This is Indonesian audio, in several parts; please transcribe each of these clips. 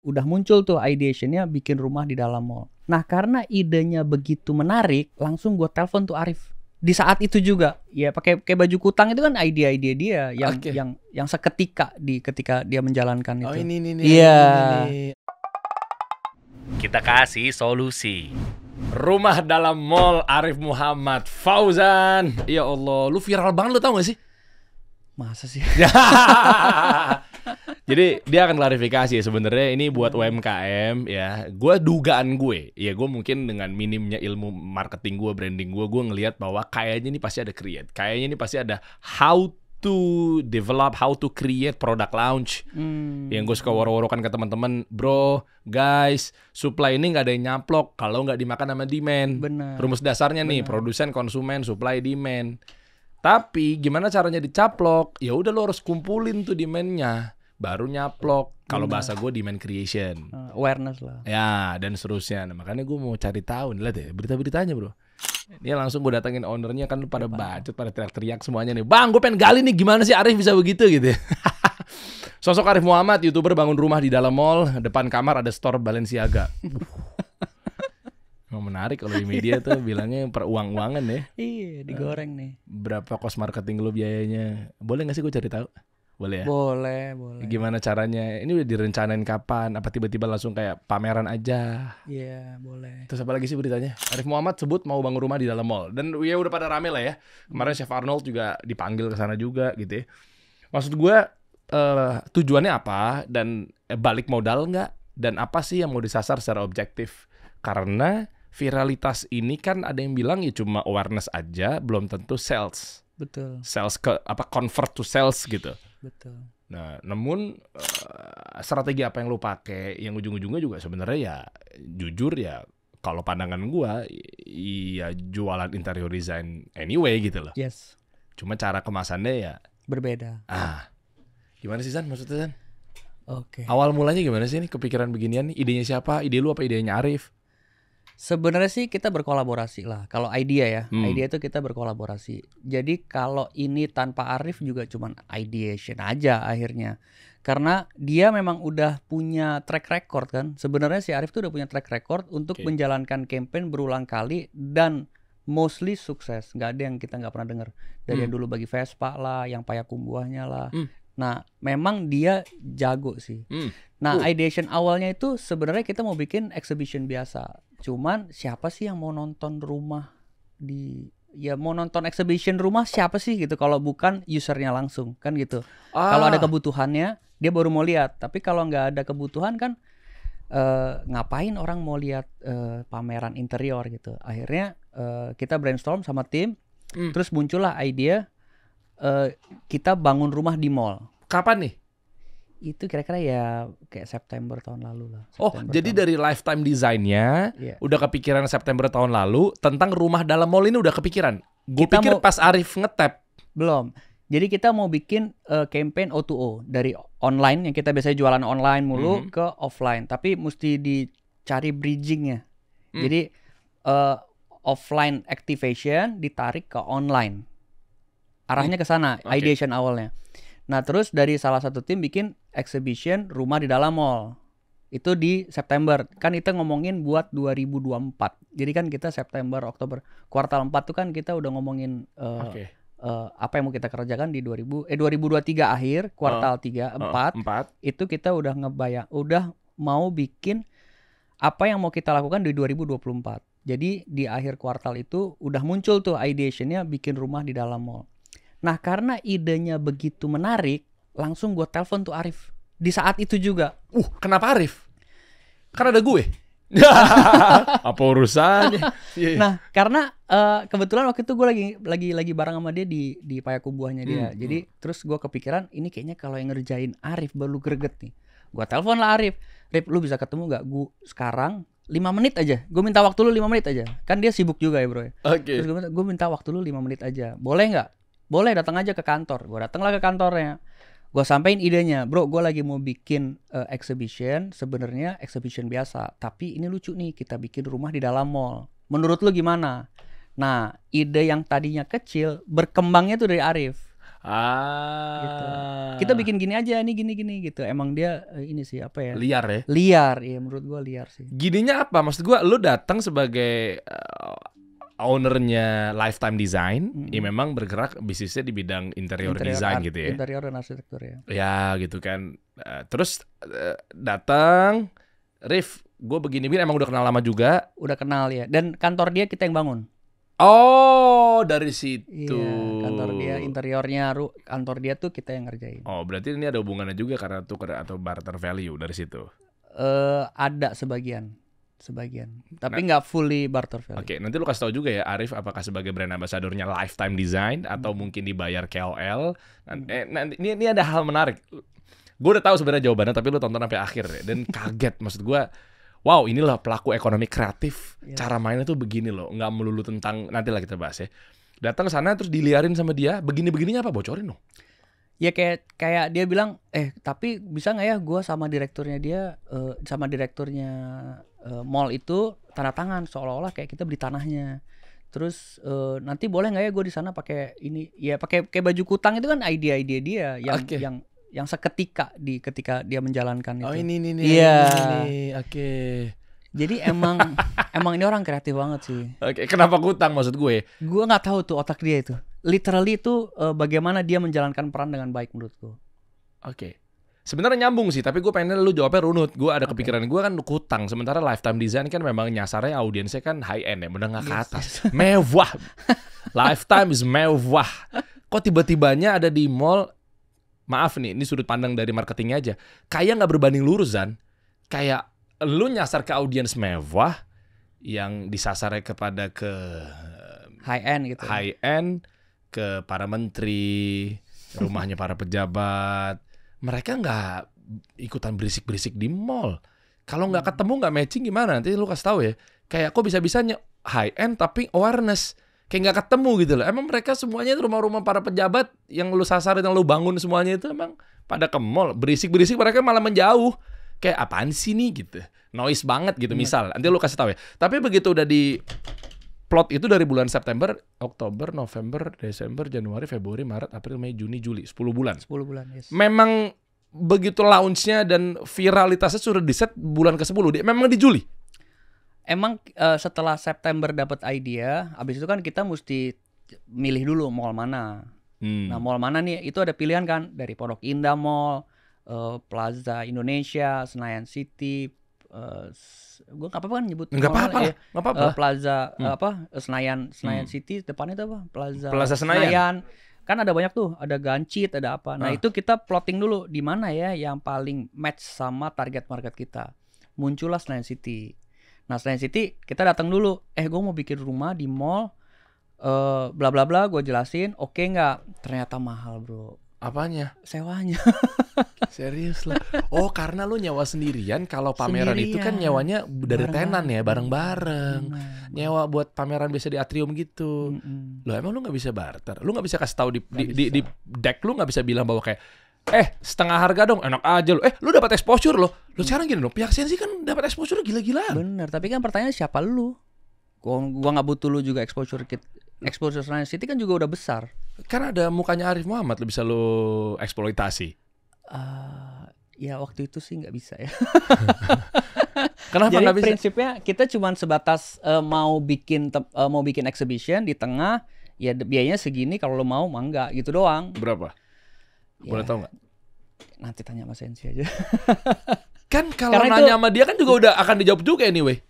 udah muncul tuh ideationnya bikin rumah di dalam mall. Nah karena idenya begitu menarik, langsung gue telepon tuh Arif. Di saat itu juga, ya pakai baju kutang itu kan ide-ide dia yang seketika ketika dia menjalankan itu. Oh ini. Iya. Kita kasih solusi. Rumah dalam mall Arif Muhammad Fauzan. Ya Allah, lu viral banget, lu tau gak sih? Masa sih? Jadi dia akan klarifikasi sebenarnya ini buat UMKM ya. Dugaan gue mungkin dengan minimnya ilmu marketing gue, branding gue ngelihat bahwa kayaknya ini pasti ada create. Kayaknya ini pasti ada how to develop, how to create product launch. Yang gue suka woro-worokan ke teman-teman, bro, guys, supply ini nggak ada yang nyaplok kalau nggak dimakan sama demand. Bener. Rumus dasarnya nih, produsen, konsumen, supply, demand. Tapi gimana caranya dicaplok? Ya udah lo harus kumpulin tuh demand-nya, baru nyaplok. Kalau bahasa gue demand creation, awareness lah. ya dan seterusnya. Nah, makanya gue mau cari tahu nih, lihat ya berita-beritanya bro. Dia langsung gue datengin ownernya kan pada bacot, pada teriak-teriak semuanya nih. Bang, gue pengen gali nih gimana sih Arif bisa begitu gitu. Sosok Arif Muhammad, YouTuber bangun rumah di dalam mall, depan kamar ada store Balenciaga. Menarik kalau di media tuh bilangnya per uang-uangan ya. Iya, digoreng nih. Berapa cost marketing lu biayanya? Boleh gak sih gue cari tahu? Boleh ya? Boleh. Gimana caranya? Ini udah direncanain kapan? Apa tiba-tiba langsung kayak pameran aja? Iya, boleh. Terus apa lagi sih beritanya? Arif Muhammad sebut mau bangun rumah di dalam mall. Dan ya udah pada rame lah ya. Kemarin Chef Arnold juga dipanggil ke sana juga gitu ya. Maksud gue tujuannya apa? Dan balik modal nggak? Dan apa sih yang mau disasar secara objektif? Karena viralitas ini kan ada yang bilang ya cuma awareness aja, belum tentu sales. Betul. Sales convert to sales gitu. Betul. Nah, namun strategi apa yang lu pakai, yang ujung-ujungnya juga sebenarnya ya jujur ya kalau pandangan gua ya jualan interior design anyway gitu loh. Yes. Cuma cara kemasannya ya berbeda. Gimana sih San maksudnya San? Oke. Awal mulanya gimana sih nih kepikiran beginian nih? Idenya siapa? Ide lu apa idenya Arif? Sebenarnya sih kita berkolaborasi lah. Kalau idea ya, idea itu kita berkolaborasi. Jadi kalau ini tanpa Arif juga cuman ideation aja akhirnya. Karena dia memang udah punya track record kan. Sebenarnya si Arif tuh udah punya track record untuk menjalankan campaign berulang kali dan mostly sukses. Nggak ada yang kita nggak pernah dengar. Dari yang dulu bagi Vespa lah, yang Payakumbuhnya lah. Nah, memang dia jago sih. Nah, ideation awalnya itu sebenarnya kita mau bikin exhibition biasa. Cuman siapa sih yang mau nonton rumah mau nonton exhibition rumah siapa sih gitu kalau bukan usernya langsung kan gitu. Kalau ada kebutuhannya dia baru mau lihat. Tapi kalau nggak ada kebutuhan kan ngapain orang mau lihat pameran interior gitu. Akhirnya kita brainstorm sama tim, terus muncullah ide kita bangun rumah di mall. Kapan nih? Itu kira-kira ya kayak September tahun lalu lah. Jadi dari lifetime desainnya udah kepikiran September tahun lalu tentang rumah dalam mall ini udah kepikiran. Gue pikir pas Arif ngetap. Belum. Jadi kita mau bikin campaign O2O dari online yang kita biasanya jualan online mulu ke offline. Tapi mesti dicari bridgingnya. Jadi offline activation ditarik ke online. Arahnya ke sana, ideation awalnya. Nah terus dari salah satu tim bikin exhibition rumah di dalam mall. Itu di September. Kan kita ngomongin buat 2024. Jadi kan kita September, Oktober. Kuartal 4 tuh kan kita udah ngomongin apa yang mau kita kerjakan di 2023 akhir. Kuartal 4 itu kita udah udah mau bikin apa yang mau kita lakukan di 2024. Jadi di akhir kuartal itu udah muncul tuh ideationnya bikin rumah di dalam mall. Nah karena idenya begitu menarik, langsung gue telepon tuh Arif. Di saat itu juga. Kenapa Arif? Karena ada gue. Apa urusannya? Nah karena kebetulan waktu itu gue lagi bareng sama dia di Payakumbuhnya dia. Jadi terus gue kepikiran ini kayaknya kalau yang ngerjain Arif baru greget nih. Gue telepon lah Arif. Rip, lu bisa ketemu gak? Gue sekarang 5 menit aja. Gue minta waktu lu 5 menit aja. Kan dia sibuk juga ya bro ya. Terus gue minta waktu lu 5 menit aja. Boleh gak? Boleh, datang aja ke kantor. Gue datanglah ke kantornya. Gue sampein idenya, bro. Gue lagi mau bikin exhibition. Sebenarnya exhibition biasa, tapi ini lucu nih. Kita bikin rumah di dalam mall. Menurut lu gimana? Nah, ide yang tadinya kecil berkembangnya tuh dari Arif. gitu. Kita bikin gini aja nih, gini gitu. Emang dia ini sih apa ya? Liar ya. Liar, ya menurut gua liar sih. Gininya apa? Maksud gua lu datang sebagai ownernya Lifetime Design, ya memang bergerak bisnisnya di bidang interior design gitu ya. Interior dan arsitektur ya. Ya gitu kan. Terus datang, Rif, gue begini emang udah kenal lama juga. Udah kenal ya. Dan kantor dia kita yang bangun. Oh, dari situ. Iya, kantor dia, interiornya, kantor dia tuh kita yang ngerjain. Oh, berarti ini ada hubungannya juga karena tukar atau barter value dari situ. Ada sebagian, tapi nggak fully barter value. Oke, nanti lu kasih tahu juga ya, Arif, apakah sebagai brand ambassadornya Lifetime Design atau mungkin dibayar KOL. Nanti ini ada hal menarik. Gue udah tahu sebenarnya jawabannya, tapi lu tonton sampai akhir ya. Dan kaget, maksud gue, wow, inilah pelaku ekonomi kreatif. Cara mainnya tuh begini loh, nggak melulu tentang, nantilah kita bahas ya. Datang ke sana terus diliarin sama dia, begini-begininya apa, bocorin dong. Ya kayak dia bilang, tapi bisa nggak ya gue sama direkturnya dia, mall itu tanda tangan seolah-olah kayak kita beli tanahnya. Terus nanti boleh nggak ya gue di sana pakai ini, ya pakai baju kutang, itu kan ide-ide dia yang seketika ketika dia menjalankan itu. Oh ini. Iya. Oke. Jadi emang ini orang kreatif banget sih. Oke, kenapa kutang maksud gue? Gue nggak tahu tuh otak dia itu. Literally itu bagaimana dia menjalankan peran dengan baik menurutku. Oke. Sebenarnya nyambung sih, tapi gue pengen lu jawabnya runut. Gue ada kepikiran gue kan kutang. Sementara Lifetime Design kan memang nyasarnya audiensnya kan high end ya, menengah ke atas. Mewah. Lifetime is mewah. Kok tiba-tibanya ada di mall? Maaf nih, ini sudut pandang dari marketingnya aja. Kayak nggak berbanding lurus, Zan. Kayak lu nyasar ke audiens mewah yang disasarnya kepada ke high end gitu. High end ke para menteri, rumahnya para pejabat. Mereka nggak ikutan berisik-berisik di mall. Kalau nggak ketemu, nggak matching gimana? Nanti lu kasih tahu ya. Kayak kok bisa-bisanya high end tapi awareness. Kayak nggak ketemu gitu loh. Emang mereka semuanya itu rumah-rumah para pejabat yang lu sasarin, yang lu bangun semuanya itu emang pada ke mall. Berisik-berisik mereka malah menjauh. Kayak apaan sih nih gitu. Noise banget gitu misal. Nanti lu kasih tahu ya. Tapi begitu udah di plot itu dari bulan September, Oktober, November, Desember, Januari, Februari, Maret, April, Mei, Juni, Juli. 10 bulan. 10 bulan, yes. Memang begitu launch-nya dan viralitasnya sudah di-set bulan ke-10. Memang di Juli. Emang setelah September dapat idea, abis itu kan kita mesti milih dulu mall mana. Nah mall mana nih, itu ada pilihan kan, dari Pondok Indah Mall, Plaza Indonesia, Senayan City, gue nggak apa-apa kan nyebut nggak apa-apa, Plaza Senayan City, depannya itu apa, Plaza Senayan. Kan ada banyak tuh, ada Gancit, ada apa. Nah itu kita plotting dulu di mana ya yang paling match sama target market kita. Muncullah Senayan City. Nah Senayan City kita datang dulu, gue mau bikin rumah di mall, bla bla bla, gue jelasin, oke nggak? Ternyata mahal bro. Apanya? Sewanya. Serius lah. Oh karena lu nyewa sendirian. Kalau pameran itu kan nyewanya dari tenan ya, bareng-bareng. Nyewa buat pameran biasa di atrium gitu. Loh emang lu nggak bisa barter? Lu nggak bisa kasih tahu di deck, lu nggak bisa bilang bahwa kayak setengah harga dong, enak aja lu. Lu dapat exposure lo. Lu sekarang gini dong, pihak Sensi kan dapat exposure gila-gilaan. Bener, tapi kan pertanyaannya siapa lu? Gua nggak butuh lu juga exposure Senayan City kan juga udah besar. Kan ada mukanya Arif Muhammad, lu bisa lu eksploitasi. Ya waktu itu sih nggak bisa ya. Kenapa nggak bisa? Jadi prinsipnya kita cuma sebatas mau bikin exhibition di tengah, ya biayanya segini, kalau lo mau mangga gitu doang. Berapa? Boleh tahu nggak? Nanti tanya Mas Sensi aja. Kan kalau nanya sama dia kan juga udah akan dijawab juga anyway.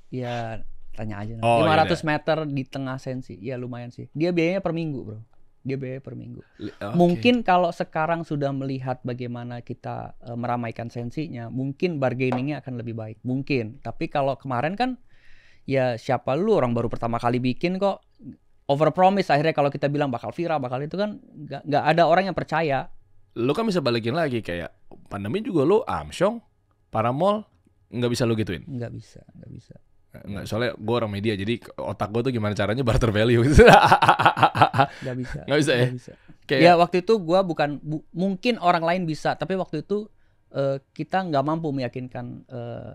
Ya tanya aja. 500 meter di tengah Sensi, ya lumayan sih. Dia biayanya per minggu bro. Mungkin kalau sekarang sudah melihat bagaimana kita meramaikan Sensinya, mungkin bargainingnya akan lebih baik. Mungkin. Tapi kalau kemarin kan, ya siapa lu, orang baru pertama kali bikin kok. Overpromise akhirnya kalau kita bilang bakal viral, bakal itu kan nggak ada orang yang percaya. Lu kan bisa balikin lagi kayak pandemi juga lu Amsyong, para mall nggak bisa lu gituin. Nggak bisa. Nggak, soalnya gue orang media, jadi otak gue tuh gimana caranya barter value gitu. Nggak bisa ya? Kayak... Ya waktu itu gue mungkin orang lain bisa, tapi waktu itu kita nggak mampu meyakinkan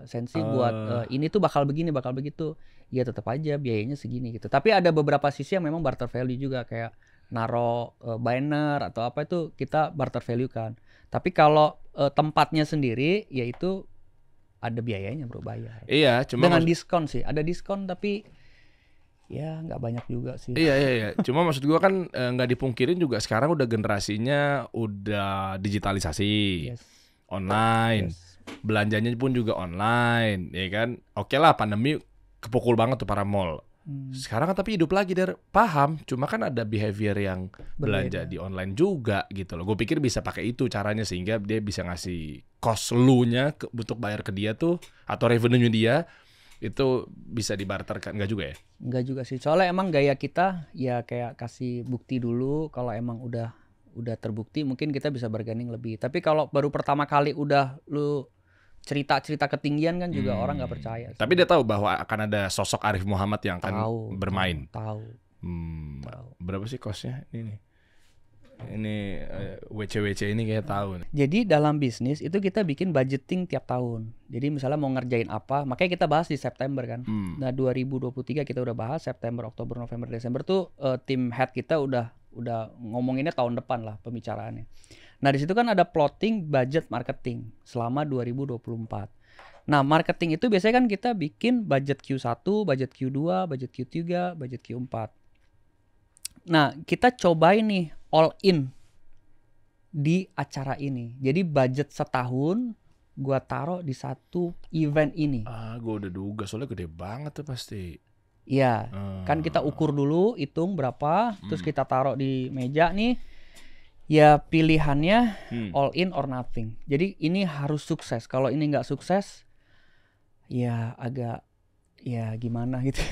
Sensi buat ini tuh bakal begini, bakal begitu. Ya tetap aja biayanya segini gitu. Tapi ada beberapa sisi yang memang barter value juga, kayak naro banner atau apa itu kita barter value kan. Tapi kalau tempatnya sendiri yaitu ada biayanya bro, bayar. Iya, cuma dengan diskon sih, ada diskon tapi ya nggak banyak juga sih. Iya. Cuma maksud gua kan nggak dipungkirin juga sekarang udah generasinya udah digitalisasi, online, belanjanya pun juga online, ya kan. Oke lah, pandemi kepukul banget tuh para mall. Sekarang kan tapi hidup lagi paham, cuma kan ada behavior yang belanja di online juga gitu loh. Gue pikir bisa pakai itu caranya sehingga dia bisa ngasih cost lu-nya untuk bayar ke dia tuh atau revenue dia itu bisa dibarterkan. Enggak juga ya? Enggak juga sih. Soalnya emang gaya kita ya kayak kasih bukti dulu, kalau emang udah terbukti mungkin kita bisa bargaining lebih. Tapi kalau baru pertama kali udah lu cerita ketinggian kan juga orang nggak percaya sih. Tapi dia tahu bahwa akan ada sosok Arif Muhammad yang akan bermain. Tahu. Berapa sih costnya ini WC ini kayak tahu. Jadi dalam bisnis itu kita bikin budgeting tiap tahun. Jadi misalnya mau ngerjain apa, makanya kita bahas di September kan. Nah 2023 kita udah bahas September, Oktober, November, Desember tuh tim head kita udah ngomonginnya tahun depan lah pembicaraannya. Nah di situ kan ada plotting budget marketing selama 2024. Nah marketing itu biasanya kan kita bikin budget Q1, budget Q2, budget Q3, budget Q4. Nah kita cobain nih all in di acara ini. Jadi budget setahun gua taruh di satu event ini. Gua udah duga soalnya gede banget tuh pasti. Iya, kan kita ukur dulu, hitung berapa, terus kita taruh di meja nih. Ya pilihannya all in or nothing. Jadi ini harus sukses. Kalau ini nggak sukses, ya agak ya gimana gitu.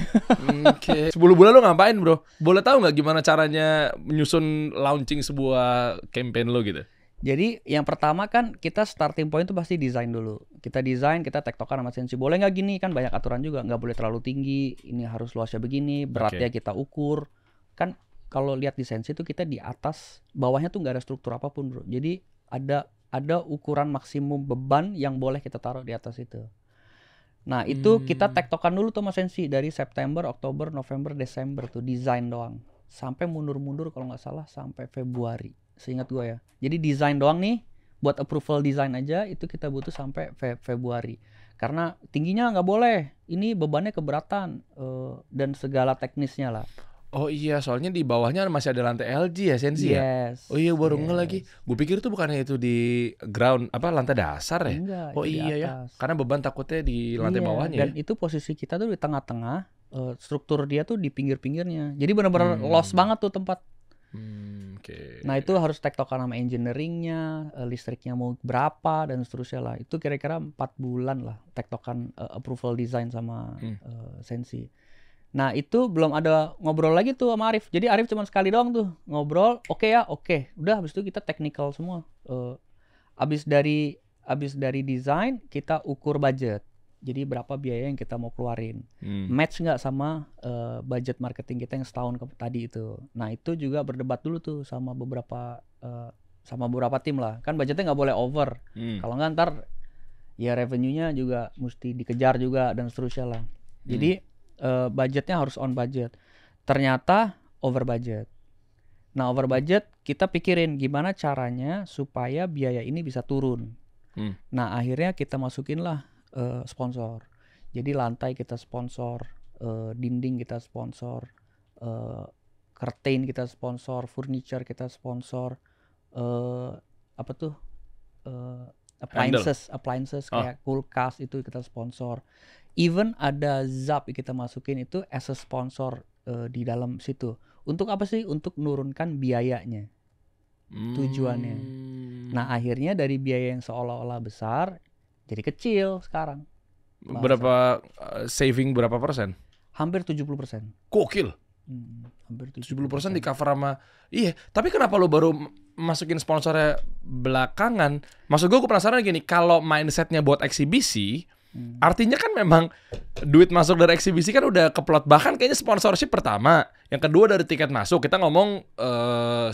Oke. 10 bulan lo ngapain bro? Boleh tahu nggak gimana caranya menyusun launching sebuah campaign lo gitu? Jadi yang pertama kan kita starting point itu pasti desain dulu. Kita desain, kita tektokan sama Sensi. Boleh nggak gini, kan banyak aturan juga. Nggak boleh terlalu tinggi, ini harus luasnya begini, beratnya kita ukur. Kan kalau lihat di Sensi itu kita di atas, bawahnya tuh nggak ada struktur apapun bro. Jadi ada ukuran maksimum beban yang boleh kita taruh di atas itu. Nah itu kita tektokan dulu tuh sama Sensi dari September, Oktober, November, Desember tuh desain doang. Sampai mundur-mundur kalau nggak salah sampai Februari, seingat gue ya. Jadi desain doang nih, buat approval desain aja itu kita butuh sampai Februari. Karena tingginya nggak boleh, ini bebannya keberatan dan segala teknisnya lah. Oh iya, soalnya di bawahnya masih ada lantai LG ya Sensi ya? Oh iya baru nge lagi. Gue pikir itu bukannya itu di ground lantai dasar ya? Enggak, oh iya ya, karena beban takutnya di lantai bawahnya. Dan itu posisi kita tuh di tengah-tengah, struktur dia tuh di pinggir-pinggirnya. Jadi benar-benar lost banget tuh tempat. Nah itu harus tektokan sama engineeringnya, listriknya mau berapa dan seterusnya lah. Itu kira-kira 4 bulan lah tektokan approval design sama Sensi. Nah itu belum ada ngobrol lagi tuh sama Arif. Jadi Arif cuma sekali doang tuh ngobrol, oke. Udah habis itu kita technical semua. Abis dari desain kita ukur budget. Jadi berapa biaya yang kita mau keluarin. Match nggak sama budget marketing kita yang setahun tadi itu. Nah itu juga berdebat dulu tuh sama beberapa tim lah. Kan budgetnya nggak boleh over. Kalau nggak ntar ya revenue-nya juga mesti dikejar juga dan seterusnya lah. Jadi budgetnya harus on budget. Ternyata over budget. Nah over budget kita pikirin gimana caranya supaya biaya ini bisa turun. Nah akhirnya kita masukin lah sponsor. Jadi lantai kita sponsor, dinding kita sponsor, curtain kita sponsor, furniture kita sponsor, appliances kayak kulkas itu kita sponsor. Even ada Zap kita masukin itu as a sponsor di dalam situ. Untuk apa sih? Untuk menurunkan biayanya. Tujuannya. Nah akhirnya dari biaya yang seolah-olah besar jadi kecil sekarang. Berapa saving berapa persen? Hampir 70%. Gokil. Hampir 70% di cover sama. Iya, tapi kenapa lo baru masukin sponsornya belakangan? Maksud gue penasaran gini, kalau mindsetnya buat eksibisi, artinya kan memang duit masuk dari eksibisi kan udah keplot. Bahkan kayaknya sponsorship pertama, yang kedua dari tiket masuk. Kita ngomong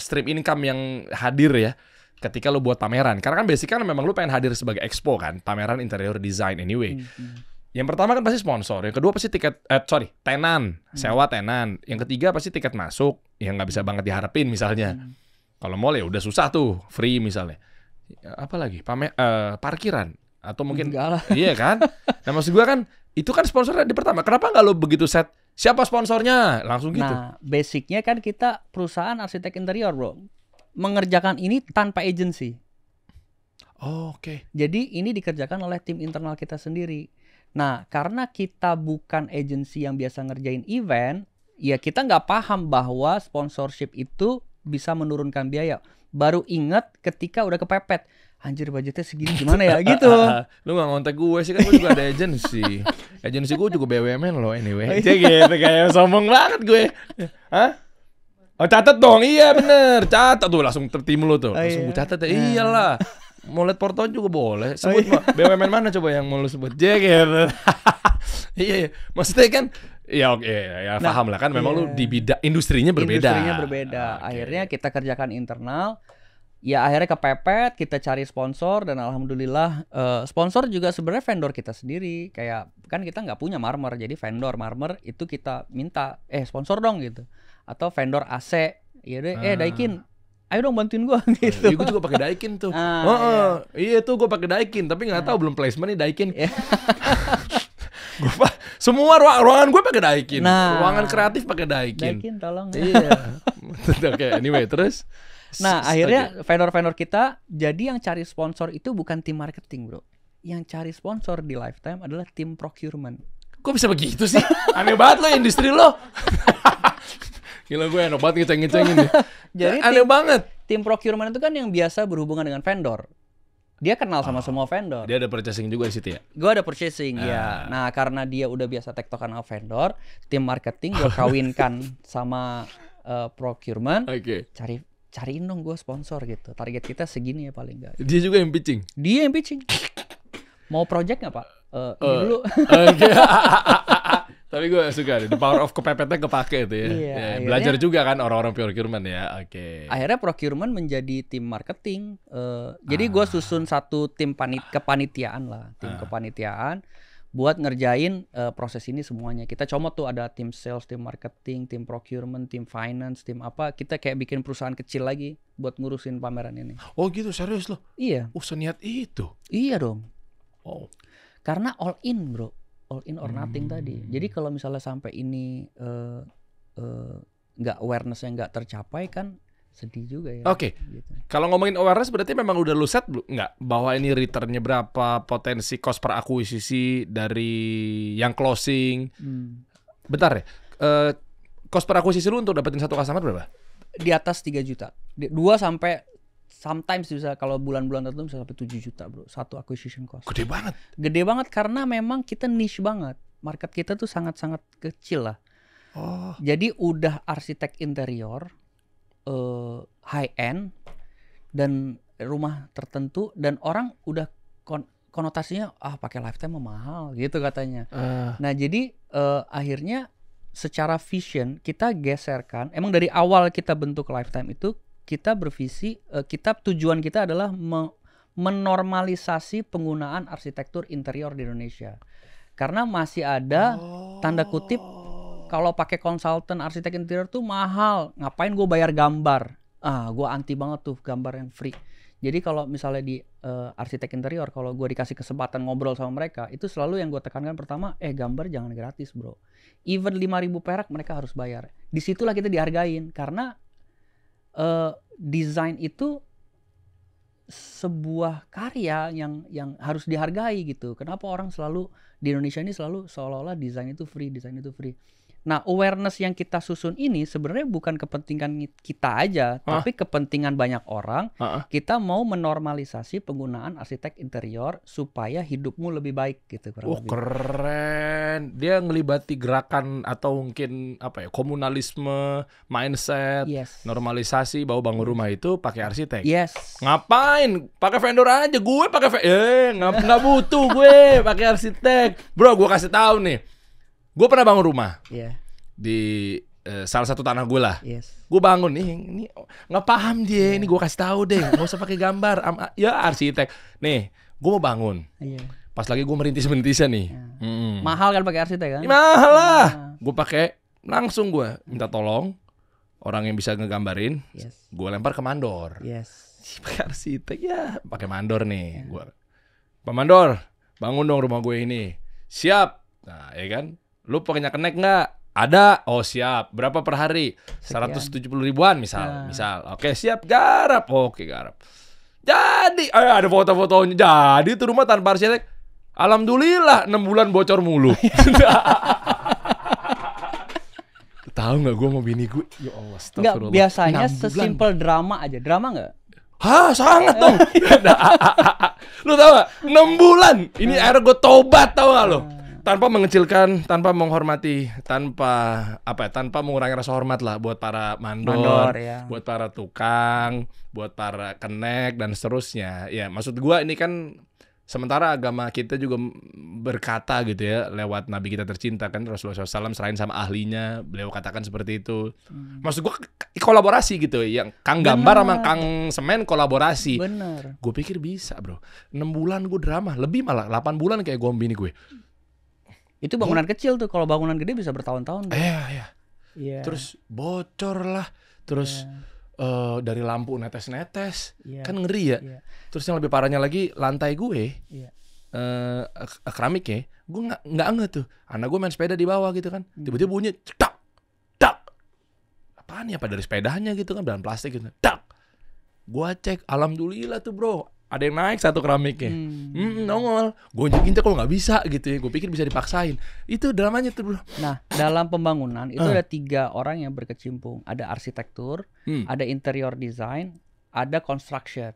stream income yang hadir ya ketika lo buat pameran. Karena kan basic kan memang lo pengen hadir sebagai expo kan, pameran interior design anyway. Yang pertama kan pasti sponsor, yang kedua pasti tenan, sewa tenan. Yang ketiga pasti tiket masuk, yang nggak bisa banget diharapin misalnya. Kalau mall ya udah susah tuh, free misalnya. Apalagi parkiran atau mungkin Enggak lah. iya kan? Nah maksud gua kan itu kan sponsornya di pertama. Kenapa nggak lo begitu set? Siapa sponsornya? Langsung gitu. Nah, basicnya kan kita perusahaan arsitek interior, bro, mengerjakan ini tanpa agensi. Oh, oke. Jadi ini dikerjakan oleh tim internal kita sendiri. Nah, karena kita bukan agensi yang biasa ngerjain event, ya kita nggak paham bahwa sponsorship itu bisa menurunkan biaya. Baru ingat ketika udah kepepet. Anjir, budgetnya segini gimana ya gitu. Lu gak ngontek gue sih, kan gue juga ada agensi. Agensi gue juga BUMN loh anyway. Cek gitu, kayak sombong banget gue. Hah? Oh catat dong, iya bener. Catat tuh, langsung tertim lu tuh. Langsung gue catat ya, iyalah. Mau liat porto juga boleh. Sebut BUMN mana coba yang mau lu sebut? Cek gitu. Iya, maksudnya kan ya oke, ya paham lah kan. Memang lu di bidang industrinya berbeda. Akhirnya kita kerjakan internal. Ya akhirnya kepepet, kita cari sponsor dan alhamdulillah sponsor juga sebenarnya vendor kita sendiri. Kayak kan kita nggak punya marmer, jadi vendor marmer itu kita minta sponsor dong gitu. Atau vendor AC, ya deh, Daikin, ayo dong bantuin gua gitu. Iya, gue juga pakai Daikin tuh. Iya tuh gue pakai Daikin, tapi nggak tahu belum placement nih Daikin. Semua ruangan gue pakai Daikin. Ruangan kreatif pakai Daikin. Daikin tolong. Iya. Oke, anyway terus. Nah akhirnya vendor-vendor kita jadi yang cari sponsor itu bukan tim marketing, bro. Yang cari sponsor di Lifetime adalah tim procurement. Kok bisa begitu sih? Aneh banget lo industri lo. Gila gue enak banget ngeceng-ngecengin nih. Jadi aneh banget. Tim procurement itu kan yang biasa berhubungan dengan vendor. Dia kenal sama semua vendor. Dia ada purchasing juga di situ ya? Gue ada purchasing, ya. Nah karena dia udah biasa tektokan sama vendor, tim marketing gue kawinkan sama procurement. Cariin dong gue sponsor gitu. Target kita segini ya paling enggak. Dia juga yang pitching? Dia yang pitching. Mau project nggak pak? Ini dulu. Tapi gue suka the power of kepepetnya kepake itu ya. Iya, belajar juga kan orang-orang procurement ya. Akhirnya procurement menjadi tim marketing. Jadi gue susun satu tim kepanitiaan lah, tim kepanitiaan buat ngerjain proses ini semuanya. Kita comot tuh ada tim sales, tim marketing, tim procurement, tim finance, tim apa. Kita kayak bikin perusahaan kecil lagi buat ngurusin pameran ini. Oh gitu, serius loh? Iya. Seniat itu? Iya dong. Oh. Karena all in, bro. All in or nothing tadi. Jadi kalau misalnya sampai ini nggak awareness-nya nggak tercapai kan sedih juga ya. Oke. Gitu. Kalau ngomongin awareness berarti memang udah lu set nggak bahwa ini returnnya berapa, potensi cost per akuisisi dari yang closing. Bentar ya. Cost per akuisisi lu untuk dapetin satu customer berapa? Di atas 3 juta. 2 sampai sometimes bisa kalau bulan-bulan tertentu bisa sampai 7 juta, bro. Satu acquisition cost. Gede banget. Gede banget karena memang kita niche banget. Market kita tuh sangat-sangat kecil lah. Oh. Jadi udah arsitek interior, high end dan rumah tertentu dan orang udah konotasinya pakai Lifetime mahal gitu katanya. Nah jadi akhirnya secara vision kita geserkan. Emang dari awal kita bentuk Lifetime itu kita bervisi, tujuan kita adalah menormalisasi penggunaan arsitektur interior di Indonesia. Karena masih ada tanda kutip kalau pakai konsultan arsitek interior tuh mahal. Ngapain gue bayar gambar? Gue anti banget tuh gambar yang free. Jadi kalau misalnya di arsitek interior, kalau gue dikasih kesempatan ngobrol sama mereka, itu selalu yang gue tekankan pertama, gambar jangan gratis, bro. Even 5.000 perak mereka harus bayar. Disitulah kita dihargain karena desain itu sebuah karya yang harus dihargai gitu. Kenapa orang selalu di Indonesia ini selalu seolah-olah desain itu free. Nah, awareness yang kita susun ini sebenarnya bukan kepentingan kita aja, tapi kepentingan banyak orang. Kita mau menormalisasi penggunaan arsitek interior supaya hidupmu lebih baik gitu. Keren. Dia ngelibati gerakan atau mungkin komunalisme, mindset, normalisasi bahwa bangun rumah itu pakai arsitek. Ngapain? Pakai vendor aja. Gue pakai nggak butuh gue pakai arsitek. Bro, gue kasih tahu nih. Gue pernah bangun rumah di salah satu tanah gue lah. Gue bangun ini nggak paham dia. Ini gue kasih tahu deh, nggak usah pakai gambar. Ya arsitek. Nih, gue mau bangun. Pas lagi gue merintis-merintisnya nih. Mahal kan pakai arsitek kan? Mahal lah. Gue pakai langsung gue minta tolong orang yang bisa ngegambarin. Yes. Gue lempar ke mandor. Yes. Pakai arsitek ya, pakai mandor nih. Gua, Pak Mandor, bangun dong rumah gue ini. Siap. Nah, ya kan? Lu pakainya kenek nggak? Ada. Oh siap. Berapa per hari? 170 ribuan misal. Oke siap. Garap. Oke garap. Jadi, ada foto-fotonya. Jadi itu rumah tanpa arsitek. Alhamdulillah 6 bulan bocor mulu. Tahu nggak gue mau bini gue? Ya Allah. Nggak, biasanya sesimpel drama aja. Drama nggak? Hah, sangat dong. Lu tau gak? 6 bulan. Ini akhirnya gue tobat, tau gak lo? Tanpa mengecilkan, tanpa menghormati, tanpa mengurangi rasa hormat lah buat para mandor ya. Buat para tukang, buat para kenek dan seterusnya. Ya, maksud gue ini kan sementara agama kita juga berkata gitu ya lewat Nabi kita tercinta kan Rasulullah SAW serahin sama ahlinya, beliau katakan seperti itu. Maksud gue kolaborasi gitu, yang Kang Gambar sama Kang Semen kolaborasi. Bener. Gue pikir bisa bro, 6 bulan gue drama, lebih malah 8 bulan kayak gue bini gue. Itu bangunan kecil tuh, kalau bangunan gede bisa bertahun-tahun. Iya. Terus bocor lah, terus dari lampu netes-netes, kan ngeri ya. Terus yang lebih parahnya lagi lantai gue, keramik ya, gue nggak anget tuh. Anak gue main sepeda di bawah gitu kan, tiba-tiba bunyi cedak, dak. Apaan ya? Apa dari sepedanya gitu kan, dalam plastik gitu, dak. Gue cek, alhamdulillah tuh bro, ada yang naik satu keramiknya, nongol. Gue injek kalau nggak bisa gitu ya, gue pikir bisa dipaksain. Itu dramanya tuh bro. Nah, dalam pembangunan itu ada 3 orang yang berkecimpung. Ada arsitektur, ada interior design, ada construction.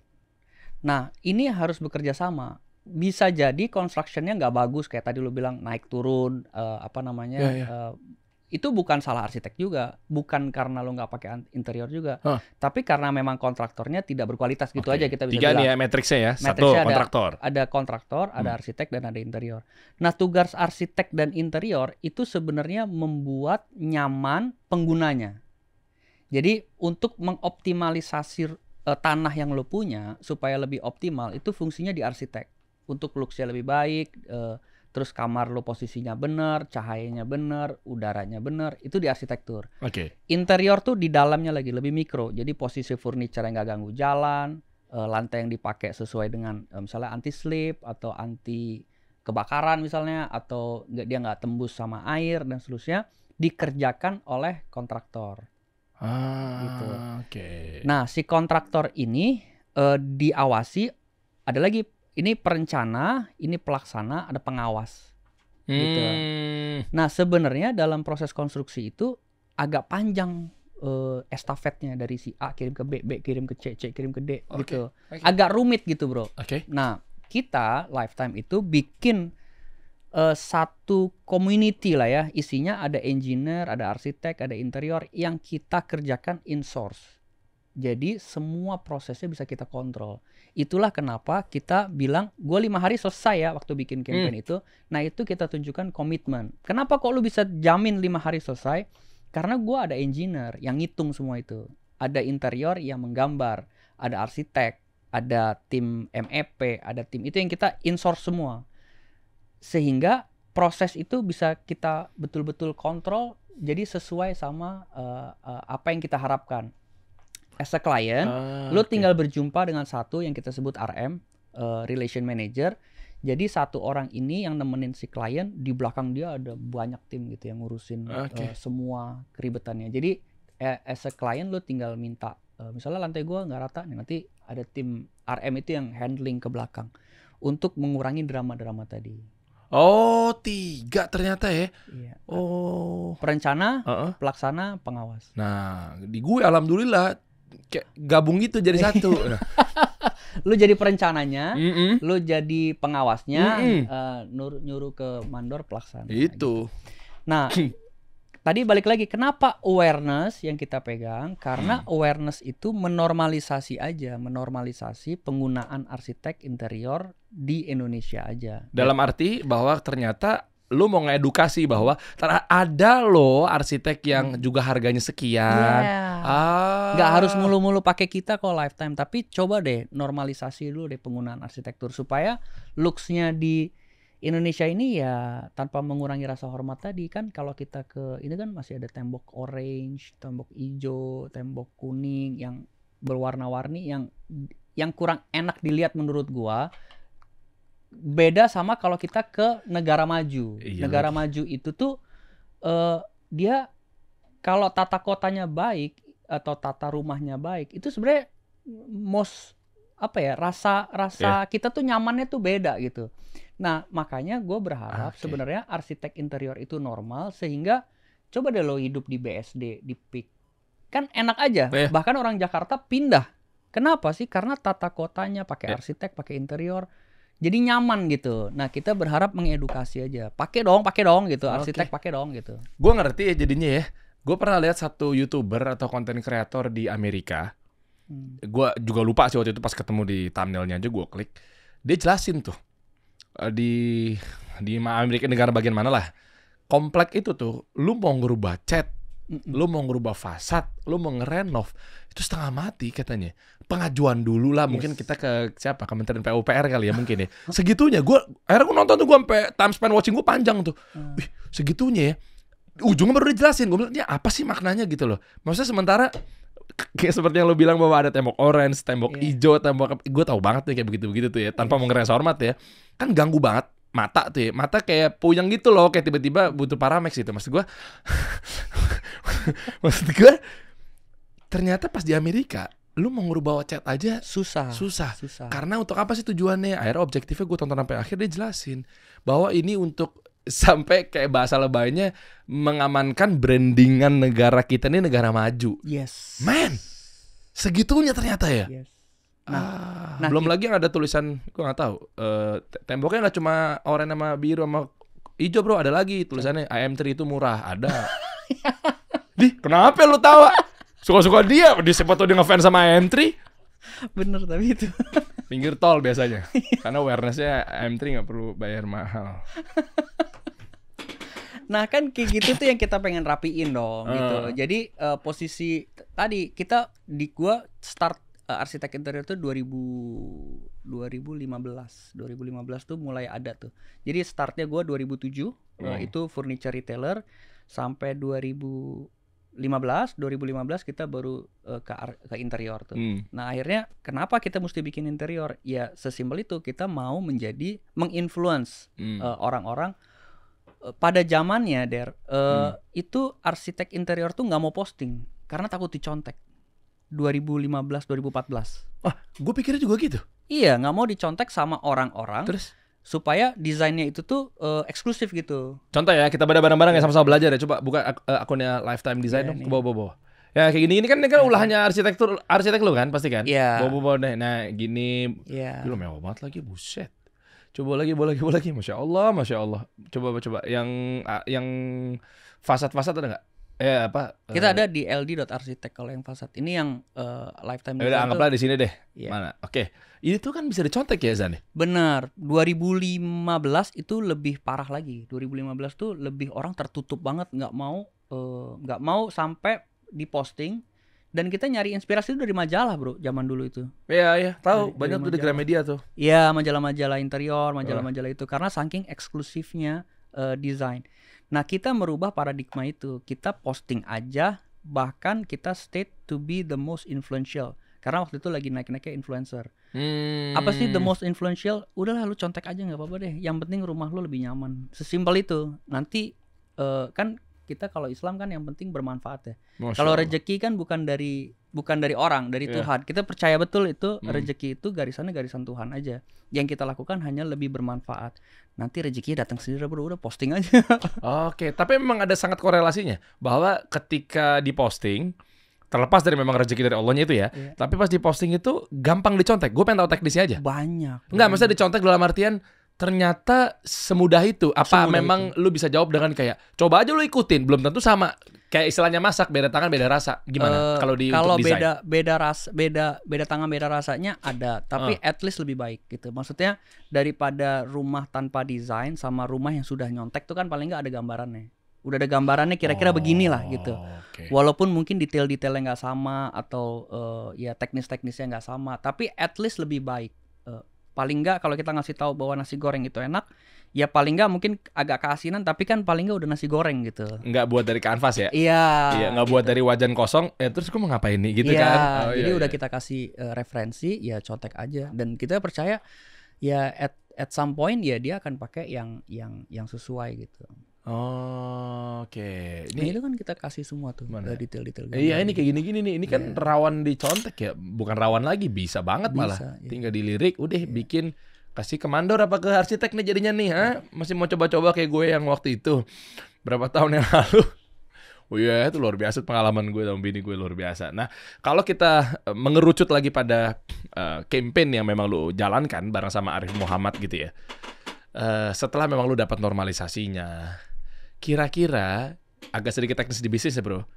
Nah, ini harus bekerja sama. Bisa jadi constructionnya nggak bagus kayak tadi lu bilang naik turun, itu bukan salah arsitek juga, bukan karena lo nggak pakai interior juga, tapi karena memang kontraktornya tidak berkualitas gitu aja kita bisa 3 bilang. nih ya matriksnya ya, satu kontraktor. Ada kontraktor, ada arsitek dan ada interior. Nah tugas arsitek dan interior itu sebenarnya membuat nyaman penggunanya. Jadi untuk mengoptimalisasi tanah yang lo punya supaya lebih optimal itu fungsinya di arsitek. Untuk looks-nya lebih baik. Terus kamar lo posisinya benar, cahayanya benar, udaranya benar, itu di arsitektur. Interior tuh di dalamnya lagi lebih mikro. Jadi posisi furniture yang nggak ganggu jalan, lantai yang dipakai sesuai dengan misalnya anti slip atau anti kebakaran misalnya, atau dia nggak tembus sama air dan seterusnya, dikerjakan oleh kontraktor. Gitu. Nah si kontraktor ini diawasi, ada lagi. Ini perencana, ini pelaksana, ada pengawas. Gitu. Nah sebenarnya dalam proses konstruksi itu agak panjang estafetnya dari si A kirim ke B, B kirim ke C, C kirim ke D, gitu. Agak rumit gitu bro. Nah kita Lifetime itu bikin satu community lah ya, isinya ada engineer, ada arsitek, ada interior yang kita kerjakan in-source. Jadi semua prosesnya bisa kita kontrol. Itulah kenapa kita bilang gue 5 hari selesai ya waktu bikin campaign itu. Nah itu kita tunjukkan komitmen. Kenapa kok lu bisa jamin 5 hari selesai? Karena gue ada engineer yang ngitung semua itu. Ada interior yang menggambar. Ada arsitek. Ada tim MEP. Ada tim itu yang kita in-source semua. Sehingga proses itu bisa kita betul-betul kontrol. Jadi sesuai sama apa yang kita harapkan. As a client, lu tinggal berjumpa dengan satu yang kita sebut RM, Relation Manager. Jadi satu orang ini yang nemenin si klien, di belakang dia ada banyak tim gitu yang ngurusin semua keribetannya. Jadi as a client lu tinggal minta, misalnya lantai gua nggak rata, nanti ada tim RM itu yang handling ke belakang untuk mengurangi drama-drama tadi. Oh 3 ternyata ya. Iya. Oh perencana, pelaksana, pengawas. Nah di gue alhamdulillah kayak gabung gitu jadi satu. Lu jadi perencananya, lu jadi pengawasnya, nyuruh ke mandor pelaksana. Itu. Gitu. Nah, tadi balik lagi, kenapa awareness yang kita pegang? Karena awareness itu menormalisasi penggunaan arsitek interior di Indonesia aja. Dalam arti bahwa ternyata lu mau ngedukasi bahwa ada loh arsitek yang juga harganya sekian. Nggak harus mulu-mulu pakai kita kok Lifetime, tapi coba deh normalisasi dulu deh penggunaan arsitektur supaya looks-nya di Indonesia ini ya tanpa mengurangi rasa hormat tadi kan, kalau kita ke ini kan masih ada tembok orange, tembok hijau, tembok kuning yang berwarna-warni yang kurang enak dilihat menurut gua. Beda sama kalau kita ke negara maju. Iya Negara lagi. maju itu tuh dia kalau tata kotanya baik atau tata rumahnya baik, itu sebenarnya rasa kita tuh nyamannya tuh beda gitu. Nah, makanya gue berharap Oke. sebenarnya arsitek interior itu normal, sehingga coba deh lo hidup di BSD, di PIK. Kan enak aja. Iya. Bahkan orang Jakarta pindah. Kenapa sih? Karena tata kotanya pakai Iya. arsitek, pakai interior. Jadi nyaman gitu. Nah, kita berharap mengedukasi aja. Pakai dong gitu. Arsitek pakai dong gitu. Gue ngerti ya jadinya ya. Gue pernah lihat satu YouTuber atau konten kreator di Amerika. Gue juga lupa sih waktu itu, pas ketemu di thumbnailnya aja gue klik. Dia jelasin tuh di Amerika, negara bagian mana lah, komplek itu tuh lu mau ngerubah cat, lu mau ngerubah fasad, lu mau ngerenov, itu setengah mati katanya. Pengajuan dulu lah, mungkin kita ke siapa, Kementerian PUPR kali ya mungkin ya. Segitunya akhirnya gue nonton tuh, gue sampai time span watching gue panjang tuh. Wih, segitunya ya. Ujungnya baru dijelasin, gue bilang ya apa sih maknanya gitu loh. Maksudnya sementara kayak seperti yang lo bilang bahwa ada tembok orange, tembok hijau, tembok, gue tahu banget tuh kayak begitu-begitu tuh ya, tanpa mengeres hormat ya, kan ganggu banget mata tuh ya, mata kayak puyeng gitu loh, kayak tiba-tiba butuh Paramex gitu. Maksud gue ternyata pas di Amerika lu mau ngerubah cat aja susah. Karena untuk apa sih tujuannya? Akhirnya objektifnya gue tonton sampai akhir, dia jelasin bahwa ini untuk sampai kayak bahasa lebaynya mengamankan brandingan negara kita ini negara maju. Yes. Man, segitunya ternyata ya. Yes. Nah, belum lagi yang ada tulisan, gue nggak tahu. Temboknya nggak cuma oranye sama biru sama hijau bro, ada lagi tulisannya IM3 itu murah, ada. Dih, kenapa lu tawa? Suka-suka dia siapa tuh dia ngefans sama IM3. Bener tapi itu. Pinggir tol biasanya. Karena awareness-nya IM3 nggak perlu bayar mahal. Nah kan kayak gitu tuh yang kita pengen rapiin dong gitu. Jadi posisi tadi gua start arsitek interior tuh 2015 tuh mulai ada tuh. Jadi startnya gua 2007 itu furniture retailer, sampai 2015 kita baru ke interior tuh. Nah akhirnya kenapa kita mesti bikin interior? Ya sesimpel itu, kita mau menginfluence orang-orang. Pada zamannya itu arsitek interior tuh nggak mau posting karena takut dicontek. 2015-2014. Gue pikirnya juga gitu. Iya, nggak mau dicontek sama orang-orang. Terus supaya desainnya itu tuh eksklusif gitu. Contoh ya, kita bareng-bareng ya, sama-sama belajar ya. Coba buka akunnya Lifetime Design dong, ke bawah-bawah. Ya kayak gini, ini kan ulahnya arsitek lu kan pasti kan? Iya. Bawa-bawa deh. Nah gini, lu mewah banget lagi, buset. Coba lagi, masya Allah. Coba yang fasad ada nggak? Kita ada di ld.arsitek kalau yang fasad. Ini yang Lifetime Design. Udah anggaplah di sini deh. Yeah. Mana? Oke. Ini tuh kan bisa dicontek ya Zan? Benar. 2015 itu lebih parah lagi. 2015 tuh lebih orang tertutup banget, nggak mau sampai diposting. Dan kita nyari inspirasi itu dari majalah bro, zaman dulu itu. Iya, tahu. Banyak tuh di Gramedia tuh. Iya, majalah-majalah interior, majalah-majalah itu. Karena saking eksklusifnya desain. Nah, kita merubah paradigma itu. Kita posting aja, bahkan kita state to be the most influential. Karena waktu itu lagi naik-naiknya influencer. Apa sih the most influential? Udahlah lu contek aja nggak apa-apa deh. Yang penting rumah lu lebih nyaman. Sesimpel itu. Nanti kan kita kalau Islam kan yang penting bermanfaat ya. Kalau rezeki kan bukan dari orang, dari Tuhan. Kita percaya betul itu rezeki itu garisan Tuhan aja. Yang kita lakukan hanya lebih bermanfaat. Nanti rezekinya datang sendiri bro, udah posting aja. Oke, tapi memang ada sangat korelasinya bahwa ketika diposting, terlepas dari memang rezeki dari Allahnya itu ya, tapi pas diposting itu gampang dicontek. Gue pengen tahu teknisnya aja. Banyak. Enggak, maksudnya dicontek dalam artian ternyata semudah itu. Apa memang lu bisa jawab dengan kayak coba aja lu ikutin, belum tentu sama. Kayak istilahnya masak, beda tangan beda rasa. Gimana kalau untuk desain? beda tangan beda rasanya ada, tapi at least lebih baik gitu. Maksudnya daripada rumah tanpa desain sama rumah yang sudah nyontek tuh kan paling nggak ada gambarannya. Udah ada gambarannya kira-kira beginilah gitu. Okay. Walaupun mungkin detail-detailnya nggak sama atau ya teknis-teknisnya nggak sama, tapi at least lebih baik. Paling nggak kalau kita ngasih tahu bahwa nasi goreng itu enak, ya paling nggak mungkin agak keasinan, tapi kan paling nggak udah nasi goreng gitu. Nggak buat dari kanvas ya? Iya. Iya, nggak buat dari wajan kosong. Terus gue mau ngapain nih gitu Iya, kan? jadi udah kita kasih referensi, ya contek aja. Dan kita percaya ya at some point ya dia akan pakai yang sesuai gitu. Oh, oke. Ini itu kan kita kasih semua tuh detail-detail. Iya, ini kayak gini-gini nih. Ini kan rawan dicontek ya. Bukan rawan lagi, bisa banget malah. Iya. Tinggal dilirik, udah bikin, kasih ke mandor apa ke arsitek nih jadinya nih, ha? Masih mau coba-coba kayak gue yang waktu itu. Berapa tahun yang lalu. Oh iya, itu luar biasa pengalaman gue sama bini gue, luar biasa. Nah, kalau kita mengerucut lagi pada campaign yang memang lu jalankan bareng sama Arif Muhammad gitu ya. Setelah memang lu dapat normalisasinya, kira-kira agak sedikit teknis di bisnis ya bro,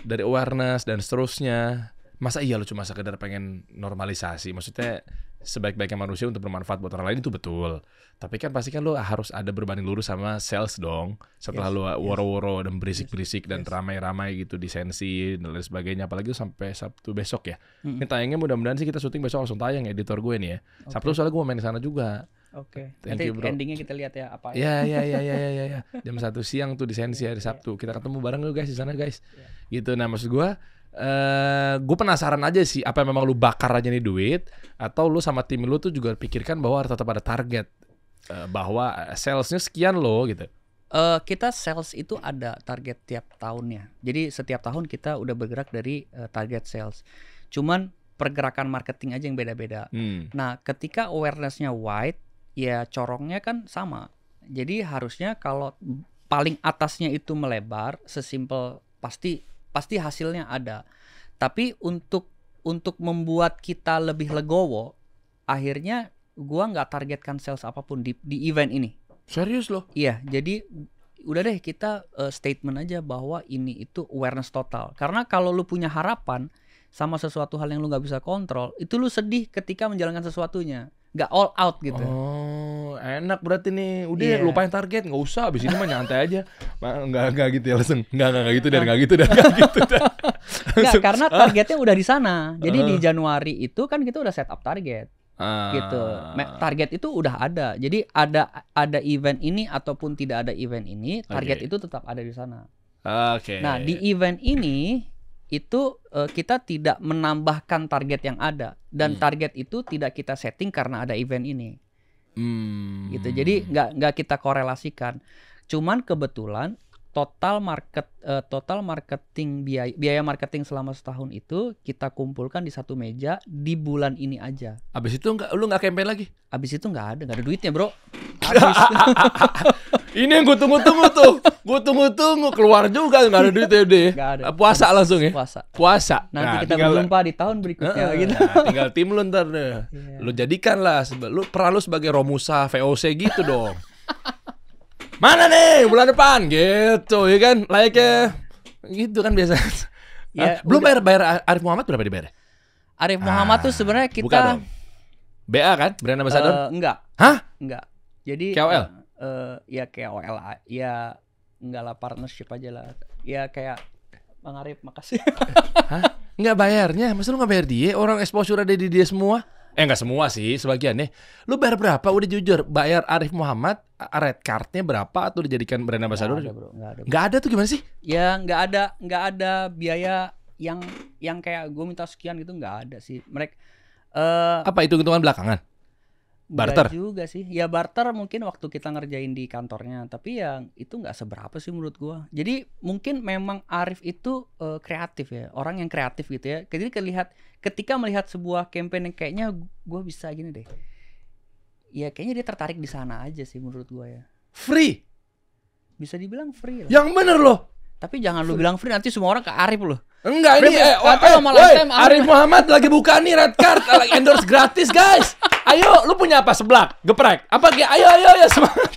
dari awareness dan seterusnya, masa iya lu cuma sekedar pengen normalisasi? Maksudnya sebaik-baiknya manusia untuk bermanfaat buat orang lain itu betul, tapi kan pasti kan lu harus ada berbanding lurus sama sales dong. Setelah lu woro-woro dan berisik-berisik dan ramai-ramai gitu di sensi dan lain sebagainya, apalagi sampai Sabtu besok ya. Ini tayangnya mudah-mudahan sih kita syuting besok langsung tayang, editor gue nih ya. Sabtu soalnya gue mau main di sana juga. Oke. Thank Nanti you, bro. endingnya kita lihat ya apa. Ya. Jam 1 siang tuh di Sensi hari Sabtu. Kita ketemu bareng lu guys di sana guys. Gitu. Nah maksud gue penasaran aja sih, apa memang lu bakar aja nih duit, atau lu sama tim lu tuh juga pikirkan bahwa tetap ada target, bahwa salesnya sekian lo gitu. Kita sales itu ada target tiap tahunnya. Jadi setiap tahun kita udah bergerak dari target sales. Cuman pergerakan marketing aja yang beda-beda. Nah ketika awareness-nya wide, ya corongnya kan sama. Jadi harusnya kalau paling atasnya itu melebar, sesimpel pasti hasilnya ada. Tapi untuk membuat kita lebih legowo, akhirnya gua nggak targetkan sales apapun di event ini. Serius loh? Iya, jadi udah deh kita statement aja bahwa ini itu awareness total. Karena kalau lu punya harapan sama sesuatu hal yang lu nggak bisa kontrol, itu lu sedih ketika menjalankan sesuatunya. Nggak all out gitu. Oh, enak berarti nih. Udah lupain target, nggak usah. Abis ini mah nyantai aja. Nggak gitu ya langsung. Nggak gitu dan nggak gitu dan nggak gitu dan. Nggak, karena targetnya udah di sana. Jadi di Januari itu kan kita udah set up target. Gitu. Target itu udah ada. Jadi ada event ini ataupun tidak ada event ini, target itu tetap ada di sana. Oke. Nah, di event ini itu kita tidak menambahkan target yang ada, dan target itu tidak kita setting karena ada event ini. Gitu. Jadi nggak kita korelasikan. Cuman kebetulan total marketing biaya marketing selama setahun itu kita kumpulkan di satu meja di bulan ini aja. Abis itu lu nggak campaign lagi? Abis itu nggak ada duitnya bro. Ini yang gue tunggu-tunggu tuh. Gue tunggu-tunggu, keluar juga nggak ada duitnya deh. Puasa langsung ya? Puasa. Nanti kita berjumpa di tahun berikutnya gitu. Tinggal tim lu ntar deh. Lu jadikan lah, lu peran lu sebagai Romusa VOC gitu dong. Mana nih bulan depan gitu ya kan, like-nya gitu kan biasa. Ya, belum bayar Arif Muhammad berapa dibayar? Arif Muhammad tuh sebenarnya kita bukan dong. BA kan, brand ambassador? Enggak. Hah? Enggak. Jadi KOL? Ya KOL ya enggak lah, partnership aja lah. Ya kayak Bang Arif, makasih. Hah? Enggak bayarnya? Masa lu enggak bayar dia? Orang exposure ada di dia semua. Enggak semua sih, sebagian nih. Lu bayar berapa? Udah jujur, bayar Arif Muhammad red card-nya berapa atau dijadikan brand ambassador? Enggak ada, bro. Enggak ada tuh gimana sih? Ya enggak ada biaya yang kayak gue minta sekian gitu, enggak ada sih. Mereka apa itu hitungan belakangan? Barter juga sih. Ya barter mungkin waktu kita ngerjain di kantornya, tapi ya itu nggak seberapa sih menurut gua. Jadi mungkin memang Arif itu kreatif ya, orang yang kreatif gitu ya. Jadi ketika melihat sebuah campaign yang kayaknya gua bisa gini deh. Ya kayaknya dia tertarik di sana aja sih menurut gua ya. Free. Bisa dibilang free lah. Yang bener loh. Tapi jangan lu bilang free, nanti semua orang ke Arif loh. Enggak, ini Arif Muhammad lagi buka nih red card, endorse gratis guys. Ayo, lu punya apa seblak? Geprek? Apa kayak ayo semangat.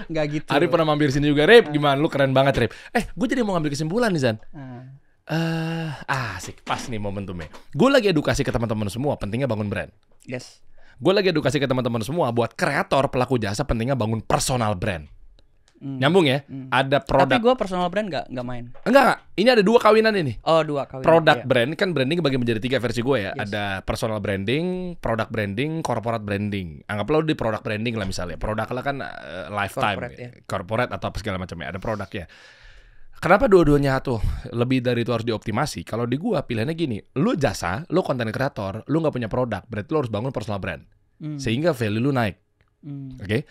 Enggak gitu. Arif pernah mampir sini juga, Rip. Gimana lu keren banget, Rip. Gue jadi mau ngambil kesimpulan nih, Zan. Asik, pas nih momentumnya. Gue lagi edukasi ke teman-teman semua, pentingnya bangun brand. Yes. Gue lagi edukasi ke teman-teman semua buat kreator pelaku jasa pentingnya bangun personal brand. Nyambung ya? Ada produk. Tapi gue personal brand nggak main. Enggak. Ini ada 2 kawinan ini. Oh, 2 kawinan. Product brand kan branding bagi menjadi 3 versi gue ya. Yes. Ada personal branding, product branding, corporate branding. Anggaplah lu di product branding lah misalnya. Produk lah kan lifetime, corporate atau apa segala macam ya. Ada produk ya. Kenapa dua-duanya tuh lebih dari itu harus dioptimasi? Kalau di gua pilihannya gini, lu jasa, lu content creator, lu nggak punya produk, berarti lu harus bangun personal brand, sehingga value lu naik. Oke?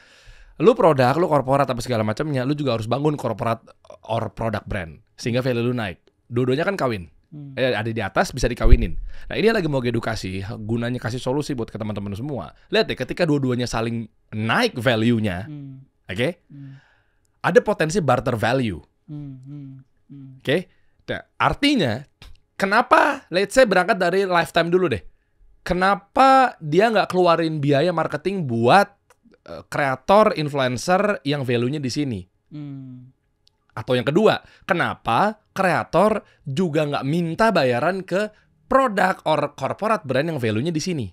Lu produk, lu korporat apa segala macamnya, lu juga harus bangun korporat or product brand, sehingga value lu naik. Dua-duanya kan kawin, ada di atas bisa dikawinin. Nah ini lagi mau edukasi, gunanya kasih solusi buat ke teman-teman semua. Lihat deh, ketika dua-duanya saling naik value-nya, oke? Ada potensi barter value. Oke, nah, artinya kenapa let's say berangkat dari lifetime dulu deh. Kenapa dia nggak keluarin biaya marketing buat kreator, influencer yang value-nya di sini? Atau yang kedua, kenapa kreator juga nggak minta bayaran ke produk or corporate brand yang value-nya di sini?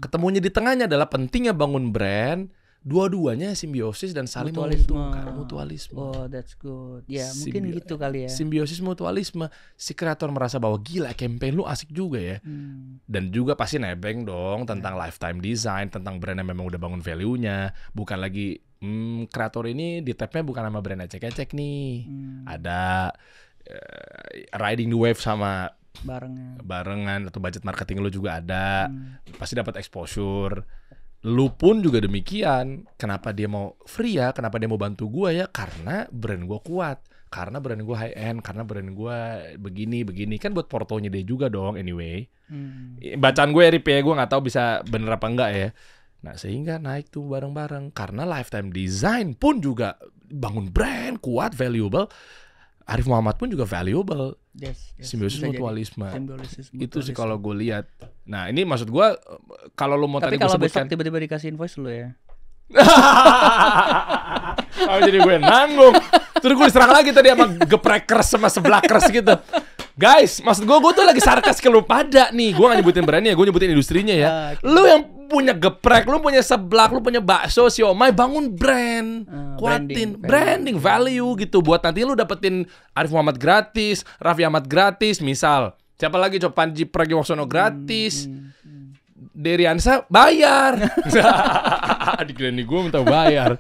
Ketemunya di tengahnya adalah pentingnya bangun brand. Dua-duanya simbiosis dan saling menguntungkan. Mutualisme. Oh, that's good. Ya, mungkin gitu kali ya. Simbiosis mutualisme. Si kreator merasa bahwa gila campaign lu asik juga ya. Dan juga pasti nebeng dong tentang lifetime design, tentang brand yang memang udah bangun value-nya. Bukan lagi kreator ini di tab-nya bukan nama brand ecek-ecek nih. Ada riding the wave sama barengan atau budget marketing lu juga ada. Pasti dapat exposure. Lu pun juga demikian. Kenapa dia mau free ya? Kenapa dia mau bantu gua ya? Karena brand gua kuat. Karena brand gua high end. Karena brand gua begini. Kan buat portonya dia juga dong anyway. Bacaan gue Rip ya. Gue gak tahu bisa bener apa enggak ya. Nah sehingga naik tuh bareng-bareng. Karena lifetime design pun juga bangun brand kuat, valuable. Arif Muhammad pun juga valuable. Yes. Simbiosis mutualisme. Itu sih kalau gue lihat. Nah ini maksud gue kalau lo mau tapi tadi gue besok sebutkan. tiba-tiba dikasih invoice lo ya. Oh jadi gue nanggung. Terus gue diserang lagi tadi sama geprekers sama seblakers gitu. Guys, maksud gue tuh lagi sarkas ke lu pada nih. Gue gak nyebutin brandnya, gue nyebutin industrinya ya. Lu yang punya geprek, lu punya seblak, lu punya bakso, siomay, bangun brand, kuatin, branding value gitu. Buat nanti lu dapetin Arif Muhammad gratis, Raffi Ahmad gratis, misal. Siapa lagi coba Panji Pragiwaksono gratis, Deriansa bayar. Dikira nih gue minta bayar.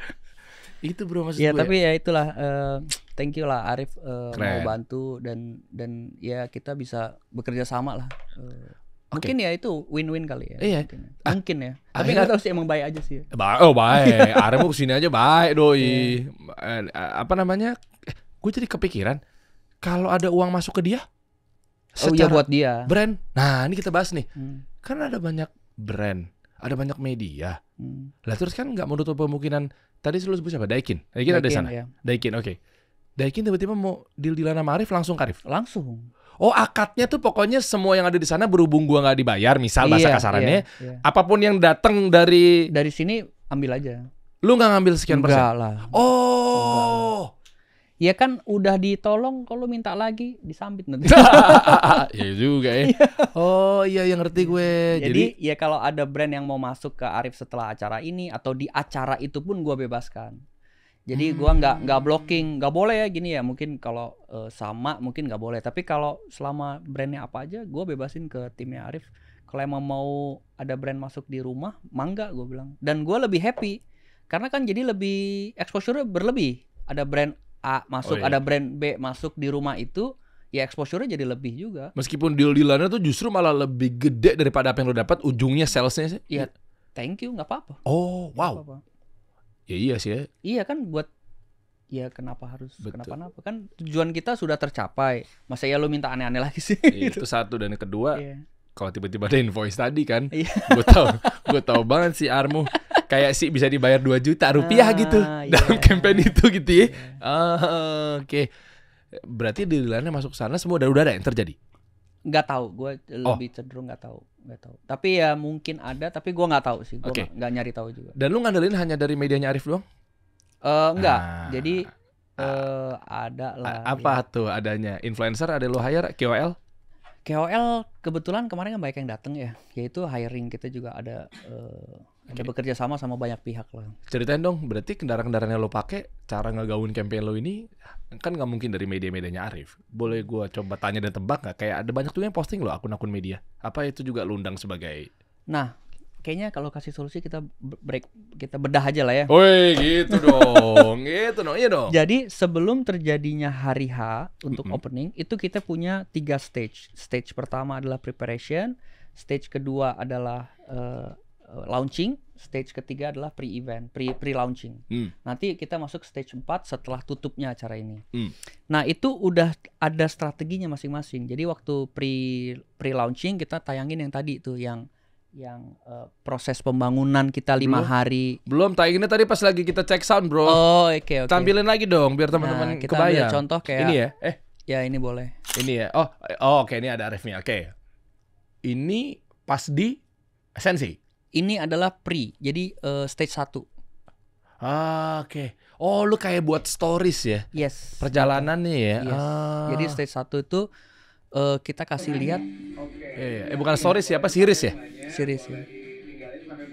Itu bro maksud gue. Ya tapi ya itulah. Thank you lah Arif mau bantu dan ya kita bisa bekerja sama lah. Mungkin ya itu win-win kali ya. Iya. Mungkin ya. Tapi nggak tahu sih emang baik aja sih. Oh baik. Arif mau kesini aja baik doi. Apa namanya? Gue jadi kepikiran kalau ada uang masuk ke dia. Oh iya buat dia. Brand. Nah ini kita bahas nih. Kan ada banyak brand, ada banyak media. Lah terus kan nggak menutup kemungkinan. Tadi lu sebut siapa? Daikin ada sana. Ya. Daikin oke. Daikin tiba-tiba mau deal-dealan sama Arif langsung ke Arif? Langsung. Oh akadnya tuh pokoknya semua yang ada di sana berhubung gua nggak dibayar, misal bahasa kasarannya, apapun yang datang dari sini ambil aja. Lu nggak ngambil sekian persen? Enggak lah. Oh. Ya kan udah ditolong, kalau minta lagi disambit nanti. Iya juga ya. Oh iya yang ngerti gue. Jadi ya kalau ada brand yang mau masuk ke Arif setelah acara ini atau di acara itu pun gua bebaskan. Jadi gua nggak blocking, nggak boleh ya gini ya. Mungkin kalau sama mungkin nggak boleh. Tapi kalau selama brandnya apa aja, gua bebasin ke timnya Arif. Kalau emang mau ada brand masuk di rumah, mangga gua bilang. Dan gua lebih happy karena kan jadi lebih exposure berlebih. Ada brand A masuk, ada brand B masuk di rumah itu, ya exposure-nya jadi lebih juga. Meskipun deal-dealannya tuh justru malah lebih gede daripada apa yang lo dapat, ujungnya salesnya sih. Iya, thank you, nggak apa-apa. Oh wow. Apa-apa. Ya iya sih ya. Iya kan buat ya kenapa harus kenapa-napa kan tujuan kita sudah tercapai. Masa ya lu minta aneh-aneh lagi sih? Itu gitu. satu dan yang kedua. Kalau tiba-tiba ada invoice tadi kan, gue tahu banget sih Armu kayak sih bisa dibayar 2 juta rupiah gitu dalam campaign itu gitu ya. Oke. Berarti dealannya masuk sana semua udah ada yang terjadi? Nggak tahu, gue lebih cenderung nggak tahu. Tapi ya mungkin ada, tapi gue nggak tahu sih. Gue nggak nyari tahu juga. Dan lu ngandelin hanya dari medianya Arif doang? Enggak. Jadi ada lah. Apa tuh adanya? Influencer ada lo hire, KOL? KOL kebetulan kemarin kan banyak yang datang ya. Yaitu hiring kita juga ada Ada bekerja sama banyak pihak lah. Ceritain dong, berarti kendaraan-kendaraan yang lo pakai, cara ngegaun campaign lo ini kan nggak mungkin dari media-medianya Arif. Boleh gue coba tanya dan tebak nggak? Kayak ada banyak tuh yang posting lo akun-akun media. Apa itu juga lo undang sebagai? Nah, kayaknya kalau kasih solusi kita kita bedah aja lah ya. Woi, gitu dong, gitu dong, iya dong. Jadi sebelum terjadinya hari H untuk opening itu kita punya 3 stage. Stage pertama adalah preparation, stage kedua adalah launching, stage ketiga adalah pre-event, pre-launching. Nanti kita masuk stage 4 setelah tutupnya acara ini. Nah, itu udah ada strateginya masing-masing. Jadi waktu pre-launching kita tayangin yang tadi tuh yang proses pembangunan kita 5 hari. Belum, tayanginnya tadi pas lagi kita cek sound, bro. Oh, oke. Tampilin lagi dong biar teman-teman kita kebayang. ambil contoh kayak ini ya. Ya, ini boleh. Ini ya. Oh, oke, ini ada Arifnya. Oke. Ini pas di Sensi. Ini adalah pre, jadi stage 1. Oke. Oh, lu kayak buat stories ya? Yes. Perjalanannya ya? Yes. Jadi stage 1 itu kita kasih lihat. Bukan stories ya, apa series ya? Series ya.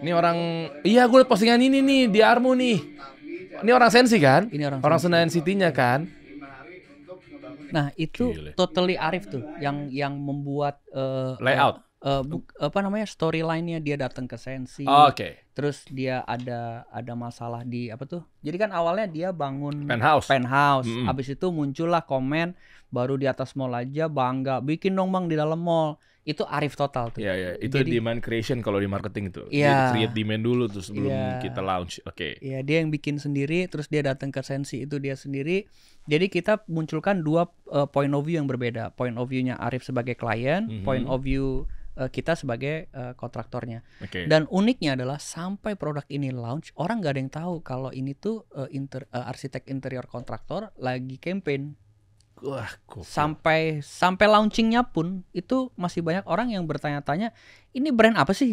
Ini orang, iya gue liat postingan ini nih, di Armu nih. Ini orang Sensi kan? Ini orang Senayan City-nya kan? Nah, itu Gile. totally Arif tuh yang membuat Layout. apa namanya, storyline-nya. Dia datang ke Sensi. Oke. Terus dia ada masalah di apa tuh? Jadi kan awalnya dia bangun Penthouse. Abis itu muncullah komen, baru di atas mall aja bangga, bikin dong bang di dalam mall. Itu Arif total tuh. Iya. Itu Jadi, demand creation kalau di marketing itu. Iya. Dia create demand dulu tuh sebelum kita launch. Oke. Iya, dia yang bikin sendiri, terus dia datang ke Sensi itu dia sendiri. Jadi kita munculkan 2 point of view yang berbeda. Point of view-nya Arif sebagai klien, point of view kita sebagai kontraktornya. Oke. Dan uniknya adalah sampai produk ini launch, orang nggak ada yang tahu kalau ini tuh arsitek interior kontraktor lagi campaign. Wah, gokil. Sampai launchingnya pun itu masih banyak orang yang bertanya-tanya, ini brand apa sih?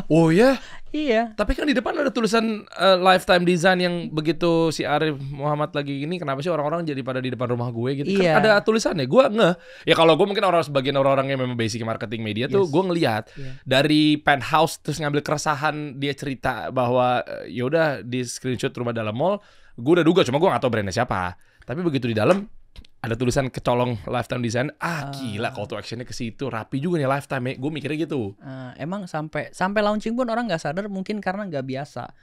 Oh ya? Iya. Tapi kan di depan ada tulisan lifetime design yang begitu si Arif Muhammad lagi ini, kenapa sih orang-orang jadi pada di depan rumah gue gitu? Iya. Kan ada tulisannya. Gue ngeh. Ya kalau gue mungkin sebagian orang-orang yang memang basic marketing media tuh gue ngelihat dari penthouse terus ngambil keresahan dia cerita bahwa yaudah di screenshot rumah dalam mall. Gue udah duga, cuma gue gak tahu brandnya siapa. Tapi begitu di dalam ada tulisan kecolong lifetime design. Gila, call to actionnya ke situ rapi juga nih lifetime ya. Gue mikirnya gitu. Emang sampai launching pun orang nggak sadar, mungkin karena nggak biasa.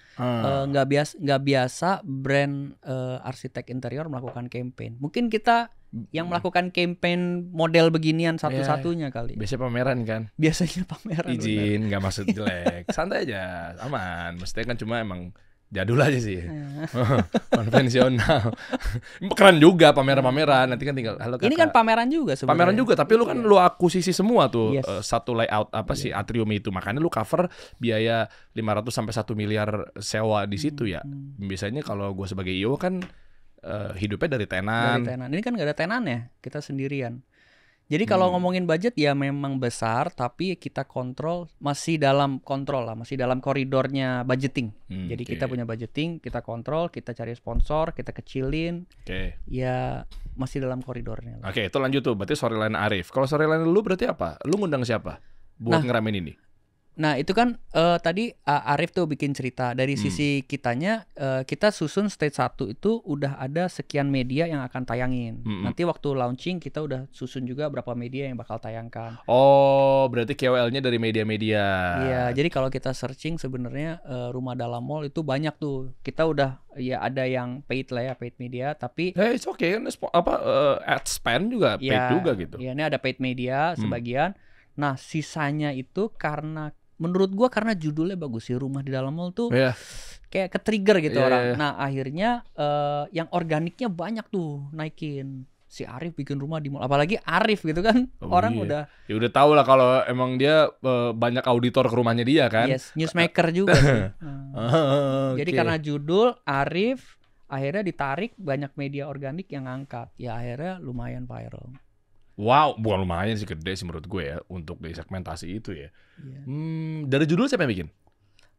Nggak biasa brand arsitek interior melakukan campaign. Mungkin kita yang melakukan campaign model beginian satu-satunya kali. Biasanya pameran kan. Biasanya pameran. Izin, nggak maksud jelek. Santai aja, aman. Maksudnya kan cuma emang jadul aja sih. Konvensional. Keren juga pameran-pameran. Nanti kan tinggal halo kakak. Ini kan pameran juga sebenarnya. Pameran juga, tapi lu kan lu akuisisi semua tuh. Yes. Satu layout apa sih Atrium itu. Makanya lu cover biaya 500 sampai 1 miliar sewa di situ ya. Biasanya kalau gua sebagai IO kan hidupnya dari tenan. Ini kan gak ada tenan ya, kita sendirian. Jadi kalau ngomongin budget ya memang besar, tapi kita kontrol, masih dalam kontrol lah, masih dalam koridornya budgeting. Jadi kita punya budgeting, kita kontrol, kita cari sponsor, kita kecilin. Ya masih dalam koridornya lah. Oke, itu lanjut tuh. Berarti storyline Arif. Kalau storyline lu berarti apa? Lu ngundang siapa buat ngeramein ini? Nah itu kan tadi Arif tuh bikin cerita. Dari sisi kitanya, kita susun stage 1 itu udah ada sekian media yang akan tayangin. Nanti waktu launching kita udah susun juga berapa media yang bakal tayangkan. Oh, berarti KOL-nya dari media-media. Iya, jadi kalau kita searching sebenarnya rumah dalam mall itu banyak tuh. Kita udah ya ada yang paid lah ya, paid media, tapi it's okay kan ad spend juga paid juga gitu. Iya, ini ada paid media sebagian. Nah, sisanya itu karena menurut gua karena judulnya bagus sih, rumah di dalam mall tuh kayak ke-trigger gitu orang. Nah akhirnya yang organiknya banyak tuh naikin. Si Arif bikin rumah di mall, apalagi Arif gitu kan, orang udah ya udah tahu lah kalau emang dia banyak auditor ke rumahnya dia kan. Yes, newsmaker juga sih. Jadi karena judul Arif, akhirnya ditarik banyak media organik yang ngangkat. Ya akhirnya lumayan viral. Wow, bukan lumayan sih, gede sih menurut gue ya untuk di segmentasi itu ya. Dari judul siapa yang bikin?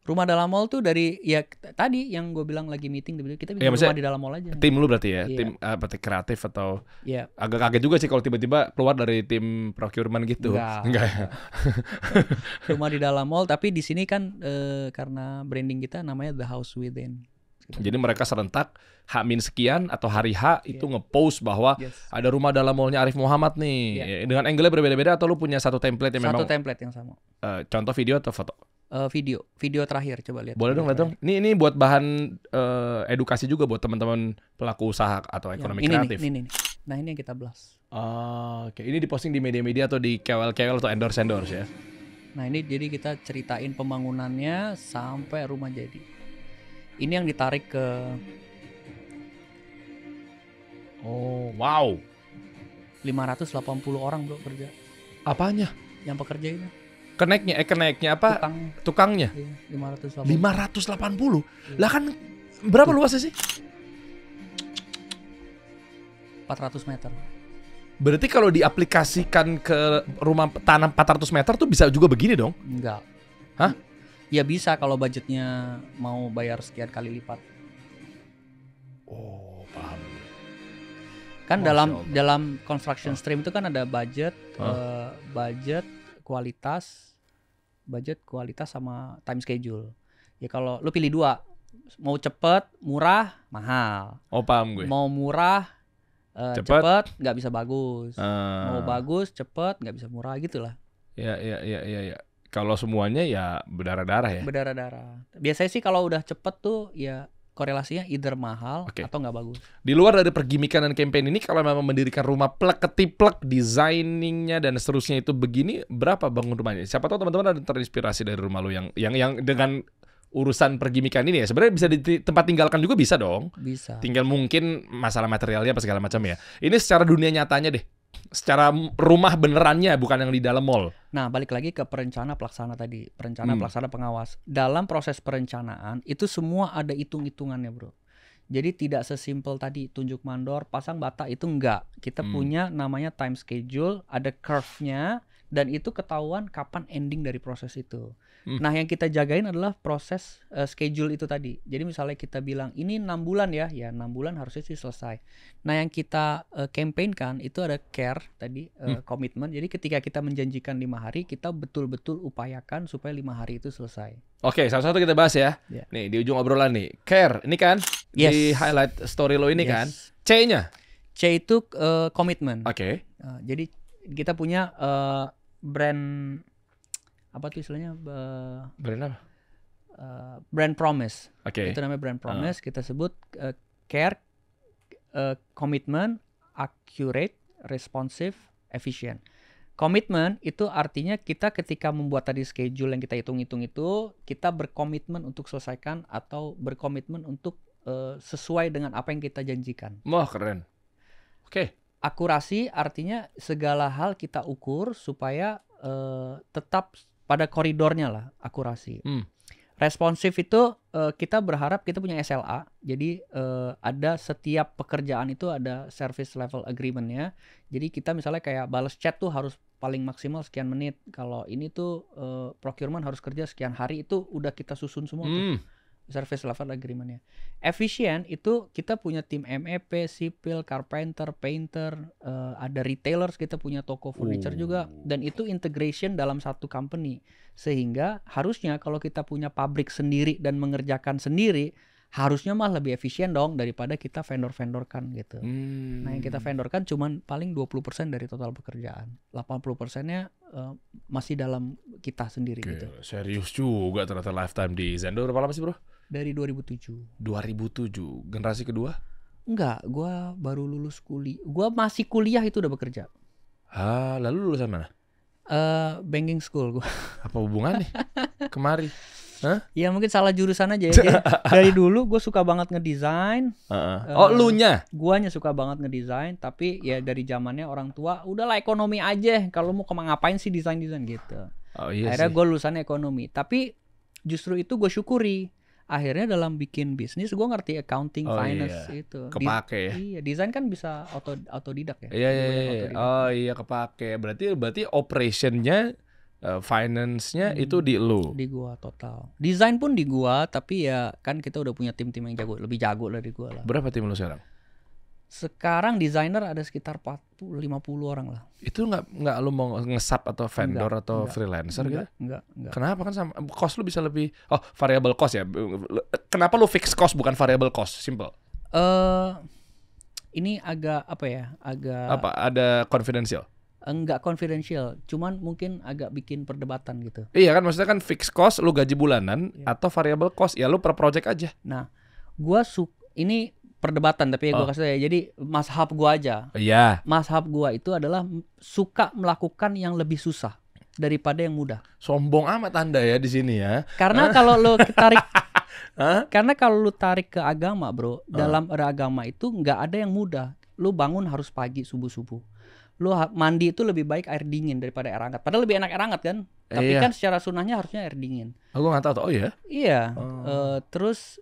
Rumah dalam mall tuh dari ya tadi yang gue bilang lagi meeting kita bikin rumah di dalam mall aja. Tim lu berarti ya, Iya. tim apa kreatif atau Iya. agak kaget juga sih kalau tiba-tiba keluar dari tim procurement gitu. Enggak. Ya? Rumah di dalam mall, tapi di sini kan karena branding kita namanya The House Within. Jadi mereka serentak H- sekian atau hari H itu nge-post bahwa ada rumah dalam mallnya Arif Muhammad nih. Dengan angle-nya berbeda-beda atau lu punya satu template yang memang template yang sama. Contoh video atau foto? Video terakhir, coba lihat. Boleh dong, lihat dong. Ini buat bahan edukasi juga buat teman-teman pelaku usaha atau ekonomi kreatif. Ini. Nah, ini yang kita blast. Oke. Ini diposting di media-media atau di KOL atau endorse ya? Nah, ini jadi kita ceritain pembangunannya sampai rumah jadi. Ini yang ditarik ke. Oh, wow. 580 orang bro kerja. Apanya? Yang pekerja itu. Keneknya apa? Tukangnya. 580. 580. Lah kan berapa luasnya sih? 400 meter. Berarti kalau diaplikasikan ke rumah tanam 400 meter tuh bisa juga begini dong? Enggak. Hah? Ya bisa kalau budgetnya mau bayar sekian kali lipat. Oh, paham. Kan dalam construction stream itu kan ada budget, budget kualitas sama time schedule. Ya kalau lu pilih dua, mau cepet, murah, mahal. Oh, paham gue. Mau murah, cepet, nggak bisa bagus. Mau bagus, cepet, nggak bisa murah gitulah. Ya. Kalau semuanya ya berdarah-darah ya. Berdarah-darah. Biasanya sih kalau udah cepet tuh ya korelasinya either mahal atau nggak bagus. Di luar dari pergimikan dan campaign ini, kalau memang mendirikan rumah plek ketiplek, designingnya dan seterusnya itu begini, berapa bangun rumahnya? Siapa tahu teman-teman ada terinspirasi dari rumah lu yang dengan urusan pergimikan ini ya. Sebenarnya bisa di tempat tinggalkan juga bisa dong. Bisa. Tinggal mungkin masalah materialnya apa segala macam ya. Ini secara dunia nyatanya deh. Secara rumah benerannya, bukan yang di dalam mall. Nah, balik lagi ke perencana pelaksana tadi. Perencana pelaksana pengawas. Dalam proses perencanaan, itu semua ada hitung-hitungannya bro. Jadi tidak sesimpel tadi, tunjuk mandor, pasang bata, itu enggak. Kita punya namanya time schedule, ada curve-nya, dan itu ketahuan kapan ending dari proses itu. Nah, yang kita jagain adalah proses schedule itu tadi. Jadi misalnya kita bilang, ini 6 bulan ya 6 bulan harusnya sih selesai. Nah, yang kita campaign-kan itu ada care tadi, komitmen. Jadi ketika kita menjanjikan 5 hari, kita betul-betul upayakan supaya 5 hari itu selesai. Oke, satu-satu kita bahas ya. Nih, di ujung obrolan nih. Care, ini kan di highlight story lo ini kan. C-nya? C itu komitmen. Oke. Jadi kita punya brand apa tuh istilahnya? Brand apa? Brand promise. Oke. Itu namanya brand promise. Kita sebut care, commitment, accurate, responsive, efficient. Komitmen itu artinya kita ketika membuat tadi schedule yang kita hitung-hitung itu, kita berkomitmen untuk selesaikan atau berkomitmen untuk sesuai dengan apa yang kita janjikan. Wah, keren. Oke. Akurasi artinya segala hal kita ukur supaya tetap pada koridornya lah akurasi. Responsif itu kita berharap kita punya SLA. Jadi ada setiap pekerjaan itu ada service level agreement-nya. Jadi kita misalnya kayak balas chat tuh harus paling maksimal sekian menit. Kalau ini tuh procurement harus kerja sekian hari, itu udah kita susun semua tuh. Service level agreement-nya. Efficient itu kita punya tim MEP, sipil, carpenter, painter, ada retailers, kita punya toko furniture juga, dan itu integration dalam satu company. Sehingga harusnya kalau kita punya pabrik sendiri dan mengerjakan sendiri, harusnya mah lebih efisien dong daripada kita vendor-vendorkan gitu. Nah, yang kita vendorkan cuman paling 20% dari total pekerjaan. 80%-nya masih dalam kita sendiri gitu. Serius juga ternyata lifetime di Zendo. Berapa lama sih bro? Dari 2007. 2007. Generasi kedua? Enggak, gua baru lulus kuliah. Gua masih kuliah itu udah bekerja. Lalu lulusan mana? Banking school gua. Apa hubungannya? Kemari? Ya mungkin salah jurusan aja ya. Dari dulu gue suka banget ngedesain. Lunya? Guanya suka banget ngedesain, tapi ya dari zamannya orang tua, udahlah ekonomi aja. Kalau mau ngapain sih desain gitu. Akhirnya gue lulusannya ekonomi. Tapi justru itu gue syukuri. Akhirnya dalam bikin bisnis gue ngerti accounting, finance itu. Kepake ya? Iya, desain kan bisa autodidak ya. Iya. Oh iya, kepake. Berarti operationnya finance-nya itu di lu. Di gua total. Desain pun di gua, tapi ya kan kita udah punya tim-tim yang jago, lebih jago dari gua lah. Berapa tim lu sekarang? Sekarang desainer ada sekitar 40-50 orang lah. Itu nggak lu mau nge-sub atau vendor atau freelancer gitu? Enggak. Kenapa kan sama cost lu bisa lebih variable cost ya? Kenapa lu fix cost bukan variable cost? Simple. Ini agak apa ya? Agak Apa ada confidential? enggak confidential, cuman mungkin agak bikin perdebatan gitu. Iya kan maksudnya kan fix cost lu gaji bulanan atau variable cost ya lu per project aja. Nah, gua ini perdebatan tapi ya gua kasih ya. Jadi mazhab gua aja. Iya. Mazhab gua itu adalah suka melakukan yang lebih susah daripada yang mudah. Sombong amat Anda ya di sini ya. Karena kalau lu tarik karena kalau lu tarik ke agama, Bro, dalam agama itu nggak ada yang mudah. Lu bangun harus pagi subuh-subuh. Lu mandi itu lebih baik air dingin daripada air hangat. Padahal lebih enak air hangat kan? Tapi kan secara sunnahnya harusnya air dingin. Aku nggak tahu. Oh ya? Iya. Terus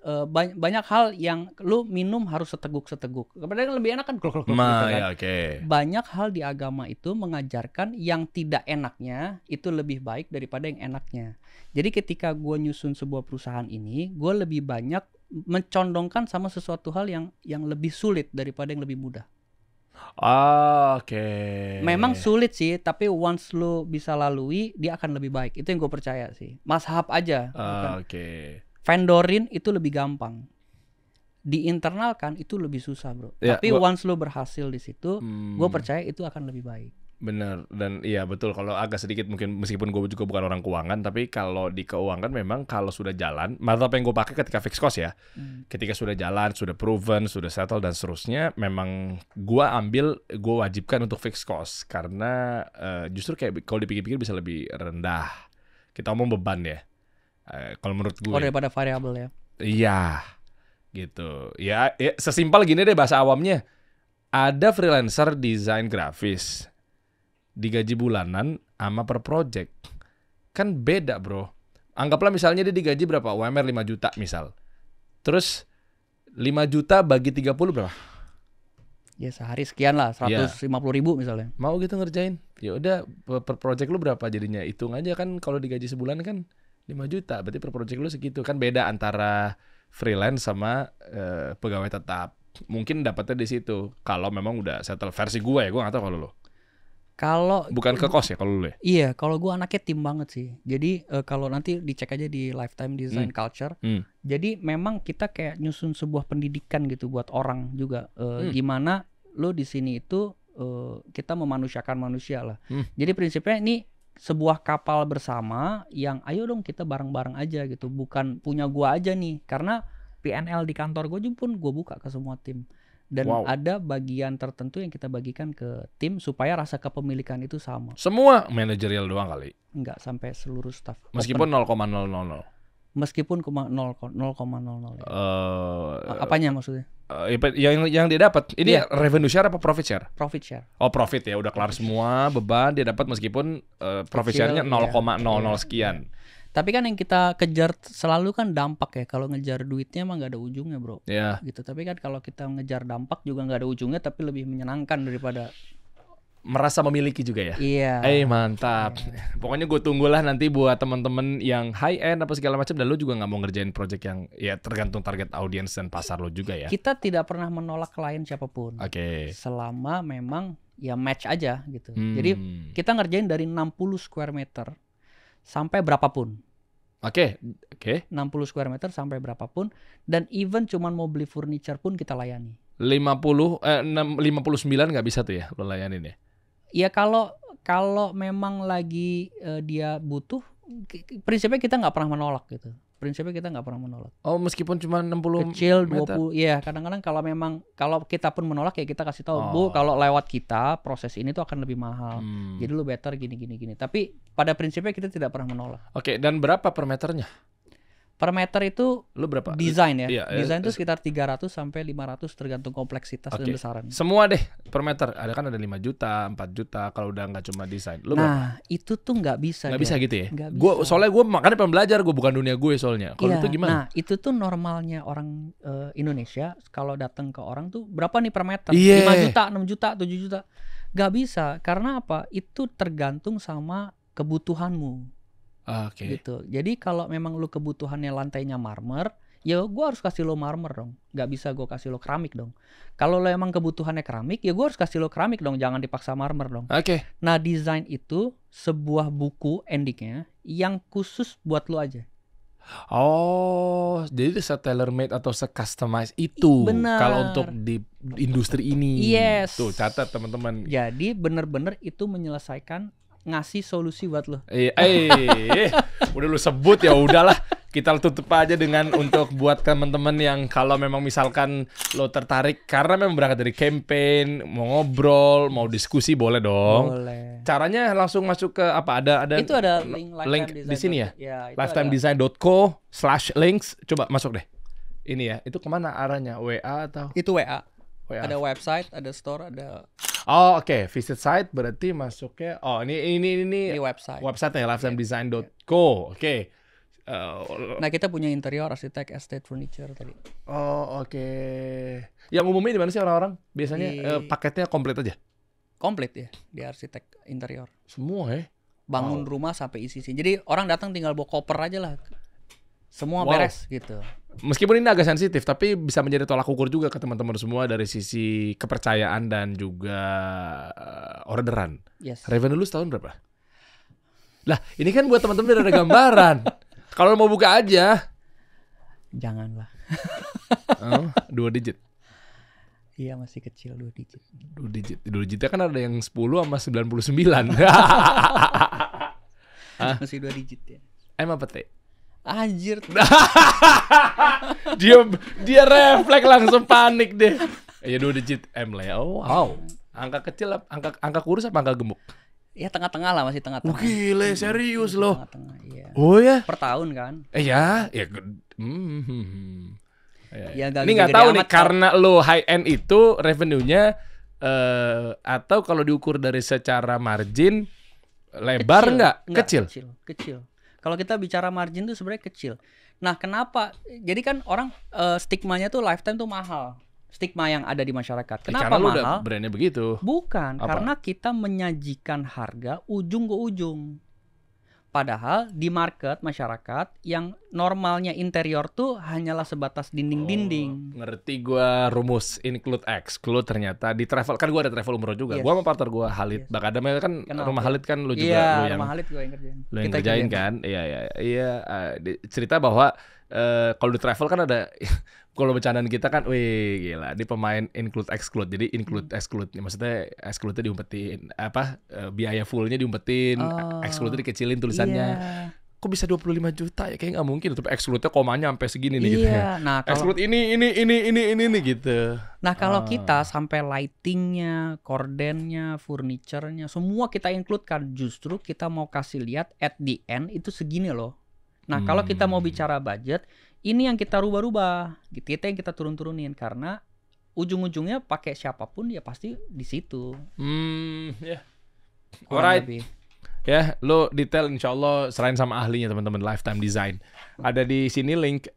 banyak hal yang lu minum harus seteguk-seteguk. Padahal lebih enak kan gitu kan. Ya, okay. Banyak hal di agama itu mengajarkan yang tidak enaknya itu lebih baik daripada yang enaknya. Jadi ketika gue nyusun sebuah perusahaan ini, gue lebih banyak mencondongkan sama sesuatu hal yang lebih sulit daripada yang lebih mudah. Oke. Memang sulit sih, tapi once lu bisa lalui, dia akan lebih baik. Itu yang gue percaya sih. Mazhab aja. Oke. Vendorin itu lebih gampang. Diinternalkan itu lebih susah, bro. Ya, tapi once lu berhasil di situ, gue percaya itu akan lebih baik. Bener, dan iya betul, kalau agak sedikit mungkin meskipun gue juga bukan orang keuangan, tapi kalau di keuangan memang kalau sudah jalan, mata apa yang gue pakai ketika fix cost ya, ketika sudah jalan, sudah proven, sudah settle dan seterusnya, memang gue wajibkan untuk fix cost karena justru kayak kalau dipikir-pikir bisa lebih rendah. Kita ngomong beban ya, kalau menurut gue. Daripada variabel ya. Iya, gitu. Ya sesimpel gini deh bahasa awamnya, ada freelancer desain grafis digaji bulanan sama per project kan beda, bro. Anggaplah misalnya dia digaji berapa, UMR 5 juta misal, terus 5 juta bagi 30 berapa ya? Sehari sekian lah, 150.000 misalnya. Mau gitu ngerjain, ya udah per project lu berapa jadinya, hitung aja kan. Kalau digaji sebulan kan 5 juta, berarti per project lu segitu. Kan beda antara freelance sama pegawai tetap. Mungkin dapatnya di situ kalau memang udah settle. Versi gue ya, gue nggak tahu kalau lo. Kalau bukan ke kos ya kalau lu ya? Iya, kalau gue anaknya tim banget sih. Jadi kalau nanti dicek aja di Lifetime Design Culture. Jadi memang kita kayak nyusun sebuah pendidikan gitu buat orang juga. Gimana lo di sini itu kita memanusiakan manusia lah. Jadi prinsipnya ini sebuah kapal bersama yang ayo dong kita bareng-bareng aja gitu. Bukan punya gue aja nih. Karena PNL di kantor gue pun gue buka ke semua tim. Dan ada bagian tertentu yang kita bagikan ke tim supaya rasa kepemilikan itu sama. Semua manajerial doang kali? Enggak, sampai seluruh staff. Meskipun 0,000? Meskipun 0,00 ya. Apanya maksudnya? Yang dia dapat ini revenue share apa profit share? Profit share. Oh, profit ya, udah kelar semua beban dia dapat meskipun profit share-nya 0,00 sekian. Tapi kan yang kita kejar selalu kan dampak ya. Kalau ngejar duitnya emang gak ada ujungnya, bro. Iya. Gitu. Tapi kan kalau kita ngejar dampak juga gak ada ujungnya, tapi lebih menyenangkan daripada merasa memiliki juga ya. Iya. Mantap. Pokoknya gue tunggulah nanti buat temen-temen yang high end apa segala macam. Dan lu juga nggak mau ngerjain project yang ya tergantung target audience dan pasar lo juga ya. Kita tidak pernah menolak klien siapapun. Oke. Selama memang ya match aja gitu. Jadi kita ngerjain dari 60 square meter sampai berapapun. Oke. 60 square meter sampai berapapun. Dan even cuman mau beli furniture pun kita layani. 59 nggak bisa tuh ya lo layanin ya? Ya kalau memang lagi dia butuh, prinsipnya kita nggak pernah menolak gitu. Prinsipnya kita nggak pernah menolak. Oh, meskipun cuma 60 kecil, meter. 20. Iya, kadang-kadang kalau kita pun menolak ya kita kasih tahu, Bu, kalau lewat kita proses ini tuh akan lebih mahal. Jadi lu better gini. Tapi pada prinsipnya kita tidak pernah menolak. Oke, dan berapa per meternya? Per meter itu lu berapa? Desain ya. Iya, desain itu sekitar 300 sampai 500 tergantung kompleksitas dan besaran. Semua deh per meter. Ada kan ada 5 juta, 4 juta kalau udah nggak cuma desain. Lu berapa? Itu tuh nggak bisa. Nggak bisa gitu ya? Soalnya gue makanya pengen belajar, gue bukan dunia gue soalnya. Kalau itu gimana? Nah, itu tuh normalnya orang Indonesia kalau datang ke orang tuh berapa nih per meter? 5 juta, 6 juta, 7 juta. Nggak bisa. Karena apa? Itu tergantung sama kebutuhanmu. Oke. Gitu. Jadi kalau memang lu kebutuhannya lantainya marmer, ya gue harus kasih lo marmer dong. Nggak bisa gue kasih lo keramik dong. Kalau lo emang kebutuhannya keramik, ya gue harus kasih lo keramik dong. Jangan dipaksa marmer dong. Oke. Nah, desain itu sebuah buku endingnya yang khusus buat lo aja. Oh, jadi tailor made atau se-customize itu. Benar. Kalau untuk di industri ini. Yes. Tuh, catat teman-teman. Jadi bener-bener itu menyelesaikan, ngasih solusi buat lo. Udah lu sebut ya udahlah. Kita tutup aja dengan untuk buat teman-teman yang kalau memang misalkan lo tertarik karena memang berangkat dari campaign, mau ngobrol, mau diskusi boleh dong. Boleh. Caranya langsung masuk ke apa? Ada Itu ada link di sini ya. Lifetimedesign.co/links. lifetimedesign.co/links. Coba masuk deh. Ini ya. Itu kemana arahnya? WA atau? Itu WA. WA. Ada website, ada store, ada. Oh, oke. Visit site berarti masuknya. Oh, ini website. Website-nya lifetimedesign.co. Oke. Nah, kita punya interior, arsitek, estate, furniture tadi. Oh, oke. Yang umumnya di mana sih orang-orang? Biasanya paketnya komplit aja. Komplit ya, di arsitek interior. Semua ya. Bangun rumah sampai isi. Jadi orang datang tinggal bawa koper aja lah. Semua Wow. beres gitu. Meskipun ini agak sensitif, tapi bisa menjadi tolak ukur juga ke teman-teman semua dari sisi kepercayaan dan juga orderan. Yes. Revenue lu setahun berapa? Lah, ini kan buat teman-teman udah ada gambaran. Kalau mau buka aja. Janganlah. 2 digit. Iya, masih kecil 2 digit. 2 digit. 2 digitnya kan ada yang 10 sama 99. Masih 2 digit ya. M apa T? Anjir. Dia refleks langsung panik deh. Ya 2 digit M lah ya. Oh, wow. Angka kecil, angka kurus apa angka gemuk? Ya tengah-tengah lah, masih tengah-tengah. Gile, serius loh. Tengah-tengah, iya. Oh ya? Per tahun kan. Ya. Ya, Ini nggak tahu nih karena lo high end itu revenue-nya atau kalau diukur dari secara margin lebar nggak? Kecil. Kecil. Kalau kita bicara margin tuh sebenarnya kecil. Nah, kenapa? Jadi kan orang stigmanya tuh lifetime tuh mahal. Stigma yang ada di masyarakat. Kenapa karena mahal? Lu udah brandnya begitu. Bukan, Apa? karena kita menyajikan harga ujung ke ujung. Padahal di market masyarakat yang normalnya interior tuh hanyalah sebatas dinding-dinding. Ngerti gua rumus include exclude ternyata di travel kan gua ada travel umroh juga. Yes. Gua sama partner gua Halid. Yes. Bak Adamnya kan Kenal, rumah ya? Halid kan lu juga Iya, lu yang rumah Halid gue yang kerjain. lu yang Kita kerjain kan. Iya. Cerita bahwa kalau di travel kan ada kalau bercandaan kita kan, wih gila, di pemain include exclude. Jadi include exclude, maksudnya exclude-nya diumpetin, biaya fullnya diumpetin, exclude-nya dikecilin tulisannya. Iya. Kok bisa 25 juta ya? Kayak nggak mungkin. Tapi exclude-nya komanya sampai segini nih gitu ya. Nah, kalau Exclude ini gitu. Nah, kalau kita sampai lightingnya, kordennya, furniture-nya, semua kita include kan. Justru kita mau kasih lihat at the end itu segini loh. Nah, kalau kita mau bicara budget, ini yang kita rubah-rubah. Kita yang kita turun-turunin karena ujung-ujungnya pakai siapapun ya pasti di situ. Ya. Kurang Alright. lebih. Ya, lo detail insyaallah serahin sama ahlinya teman-teman Lifetime Design. Ada di sini link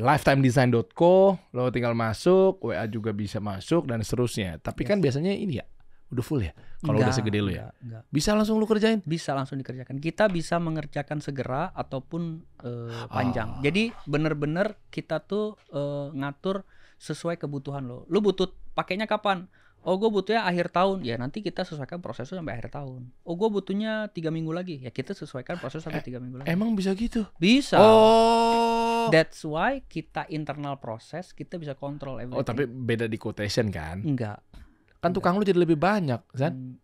lifetimedesign.co, lo tinggal masuk, WA juga bisa masuk dan seterusnya. Tapi kan biasanya ini ya udah full ya. Kalau udah segede lo ya. Enggak. Bisa langsung lo kerjain? Bisa langsung dikerjakan. Kita bisa mengerjakan segera ataupun panjang. Jadi bener-bener kita tuh ngatur sesuai kebutuhan lo. Lo butuh pakainya kapan? Oh, gue butuhnya akhir tahun. Ya nanti kita sesuaikan prosesnya sampai akhir tahun. Oh, gue butuhnya 3 minggu lagi. Ya kita sesuaikan proses sampai 3 minggu lagi. Emang bisa gitu? Bisa. Oh. That's why kita internal proses, kita bisa kontrol everything. Oh, tapi beda di quotation kan? Enggak. Kan tukang lu jadi lebih banyak, kan?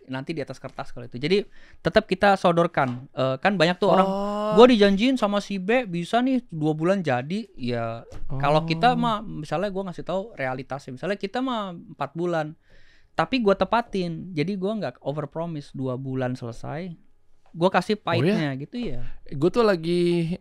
Nanti di atas kertas kalau itu. Jadi tetap kita sodorkan. Kan banyak tuh orang, gue dijanjiin sama si B bisa nih 2 bulan jadi. Ya kalau kita mah misalnya gue ngasih tahu realitasnya. Misalnya kita mah 4 bulan. Tapi gue tepatin. Jadi gue nggak overpromise 2 bulan selesai. Gue kasih pahitnya gitu ya. Gue tuh lagi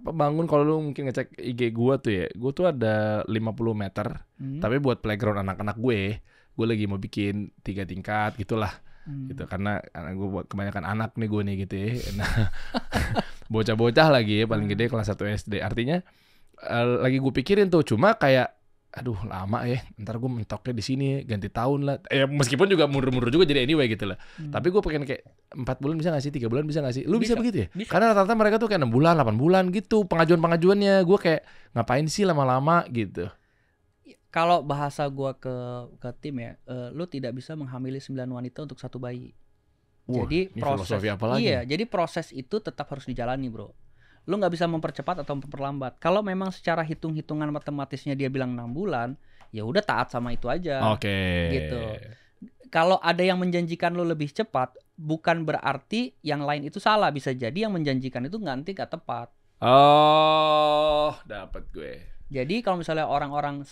bangun, kalau lu mungkin ngecek IG gue tuh ya. Gue tuh ada 50 meter. Tapi buat playground anak-anak gue lagi mau bikin 3 tingkat gitulah. Gitu karena gue kebanyakan anak nih gue nih gitu ya. Nah, bocah-bocah lagi ya, paling gede kelas 1 SD. Artinya lagi gue pikirin tuh, cuma kayak aduh lama ya, ntar gue mentoknya di sini ganti tahun lah. Meskipun juga mundur-mundur juga jadi anyway gitu lah. Tapi gue pengen kayak 4 bulan bisa gak sih, 3 bulan bisa gak sih? Lu bisa begitu ya? Bisa. Karena rata-rata mereka tuh kayak 6 bulan, 8 bulan gitu pengajuannya. Gue kayak ngapain sih lama-lama gitu. Kalau bahasa gua ke tim ya, lu tidak bisa menghamili 9 wanita untuk 1 bayi. Wah, Jadi ini proses, filosofi apa lagi? iya, jadi proses itu tetap harus dijalani, bro. Lu nggak bisa mempercepat atau memperlambat. Kalau memang secara hitung-hitungan matematisnya dia bilang 6 bulan, ya udah taat sama itu aja. Oke. Gitu. Kalau ada yang menjanjikan lu lebih cepat, bukan berarti yang lain itu salah. Bisa jadi yang menjanjikan itu nanti gak tepat. Oh, dapat gue. Jadi kalau misalnya orang-orang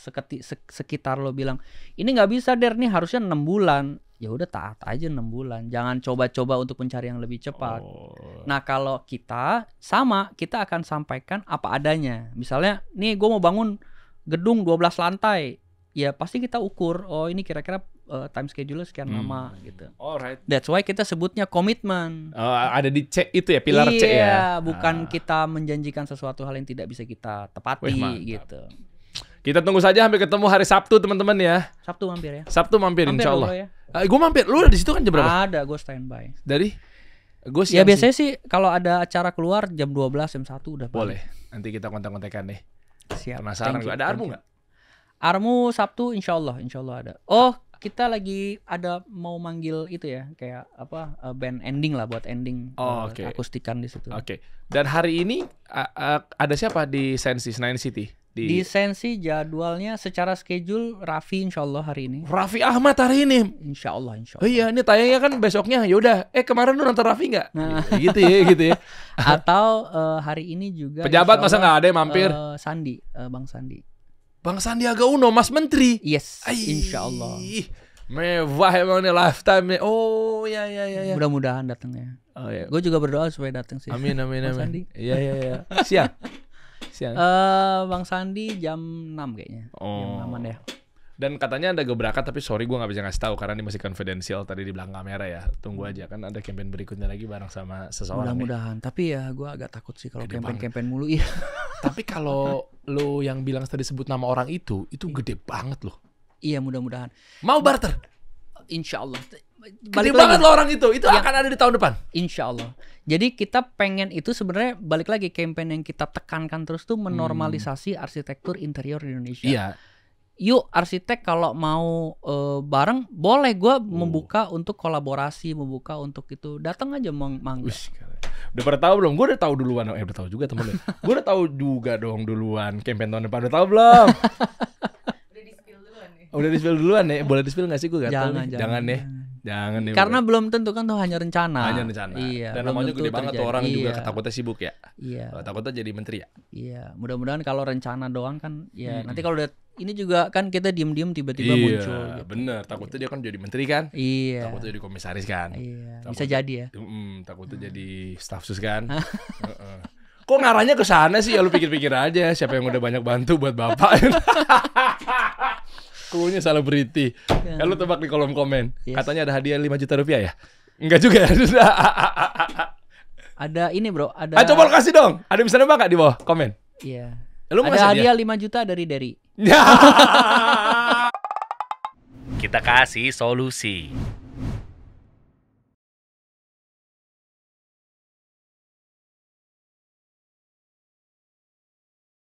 sekitar lo bilang, ini nggak bisa Der, nih harusnya 6 bulan. Ya udah taat aja 6 bulan. Jangan coba-coba untuk mencari yang lebih cepat. Nah kalau kita akan sampaikan apa adanya. Misalnya nih gue mau bangun gedung 12 lantai. Ya pasti kita ukur, oh ini kira-kira time schedule sekian lama gitu. Alright. That's why kita sebutnya komitmen. Ada di C itu ya, pilar C ya. Iya, bukan kita menjanjikan sesuatu hal yang tidak bisa kita tepati. Wih, gitu. Kita tunggu saja sampai ketemu hari Sabtu teman-teman ya. Sabtu mampir ya. Sabtu mampir insya Allah. Ya. Gue mampir. Lu udah di situ kan jam berapa? Ada, gue standby. Dari? Gue Ya biasanya sih kalau ada acara keluar jam 12, jam 1 udah balik. Boleh. Nanti kita kontak-kontakan deh. Siap. Penasaran gue. Ada Armu nggak? Armu Sabtu insya Allah ada. Oh, kita lagi ada mau manggil itu ya, kayak apa band ending lah buat ending akustikan di situ. Oke. Dan hari ini ada siapa di Sensi Nine City? Di Sensi jadwalnya secara schedule Raffi insya Allah hari ini. Raffi Ahmad hari ini. Insya Allah. Oh iya, ini tayangnya kan besoknya. Yaudah. Kemarin lu nonton Raffi nggak? Nah. Gitu ya. Atau hari ini juga. Pejabat masa nggak ada yang mampir? Sandi, Bang Sandi. Bang Sandiaga Uno, Mas Menteri. Yes, insya Allah. Mewah emang nih lifetime nih. Oh ya. Mudah-mudahan datangnya. Oh ya. Gue juga berdoa supaya datang sih. Amin. Bang Sandi. Iya. Siang. Bang Sandi jam 6 kayaknya. Jam 6 ya. Dan katanya ada gebrakan, tapi sorry gue nggak bisa ngasih tahu karena ini masih confidential tadi di belakang kamera ya. Tunggu aja kan ada campaign berikutnya lagi bareng sama seseorang. Mudah-mudahan. Tapi ya gue agak takut sih kalau campaign mulu ya. Tapi kalau lo yang bilang tadi sebut nama orang itu gede banget loh. Iya mudah-mudahan. Mau barter? Insya Allah. Gede banget loh orang itu akan ada di tahun depan. Insya Allah. Jadi kita pengen itu sebenarnya balik lagi campaign yang kita tekankan terus tuh menormalisasi arsitektur interior di Indonesia. Iya. Yuk arsitek kalau mau bareng boleh, gue membuka untuk kolaborasi, membuka untuk itu, datang aja mangga. Udah pada tahu belum? Gue udah tahu duluan. Udah tahu juga temen lu. Gue udah tahu juga dong duluan campaign tahun depan. Udah tahu belum? Udah di spill duluan nih. Boleh di spill nggak sih? Gue gak tahu. Jangan nih. Jangan nih. Karena belum tentu kan tuh hanya rencana. Iya. Dan namanya gede banget tuh orang juga takutnya sibuk ya. Iya. Takutnya jadi menteri ya. Iya. Mudah-mudahan kalau rencana doang kan ya nanti kalau udah ini juga kan kita diem-diem tiba-tiba muncul. Iya. Gitu. Bener. Takutnya dia kan jadi menteri kan. Iya. Takutnya jadi komisaris kan. Iya. Bisa jadi ya. Takutnya jadi staf sus kan. Kok ngarahnya ke sana sih? Ya lu pikir-pikir aja siapa yang udah banyak bantu buat bapak. Kunya salah beriti. Ya. Lu tebak di kolom komen. Yes. Katanya ada hadiah 5 juta rupiah ya? Enggak juga. Ada ini bro. Ada. Coba lu kasih dong. Ada bisa nembak gak di bawah komen? Iya. Lu ada hadiah 5 juta dari Derry. Kita kasih solusi.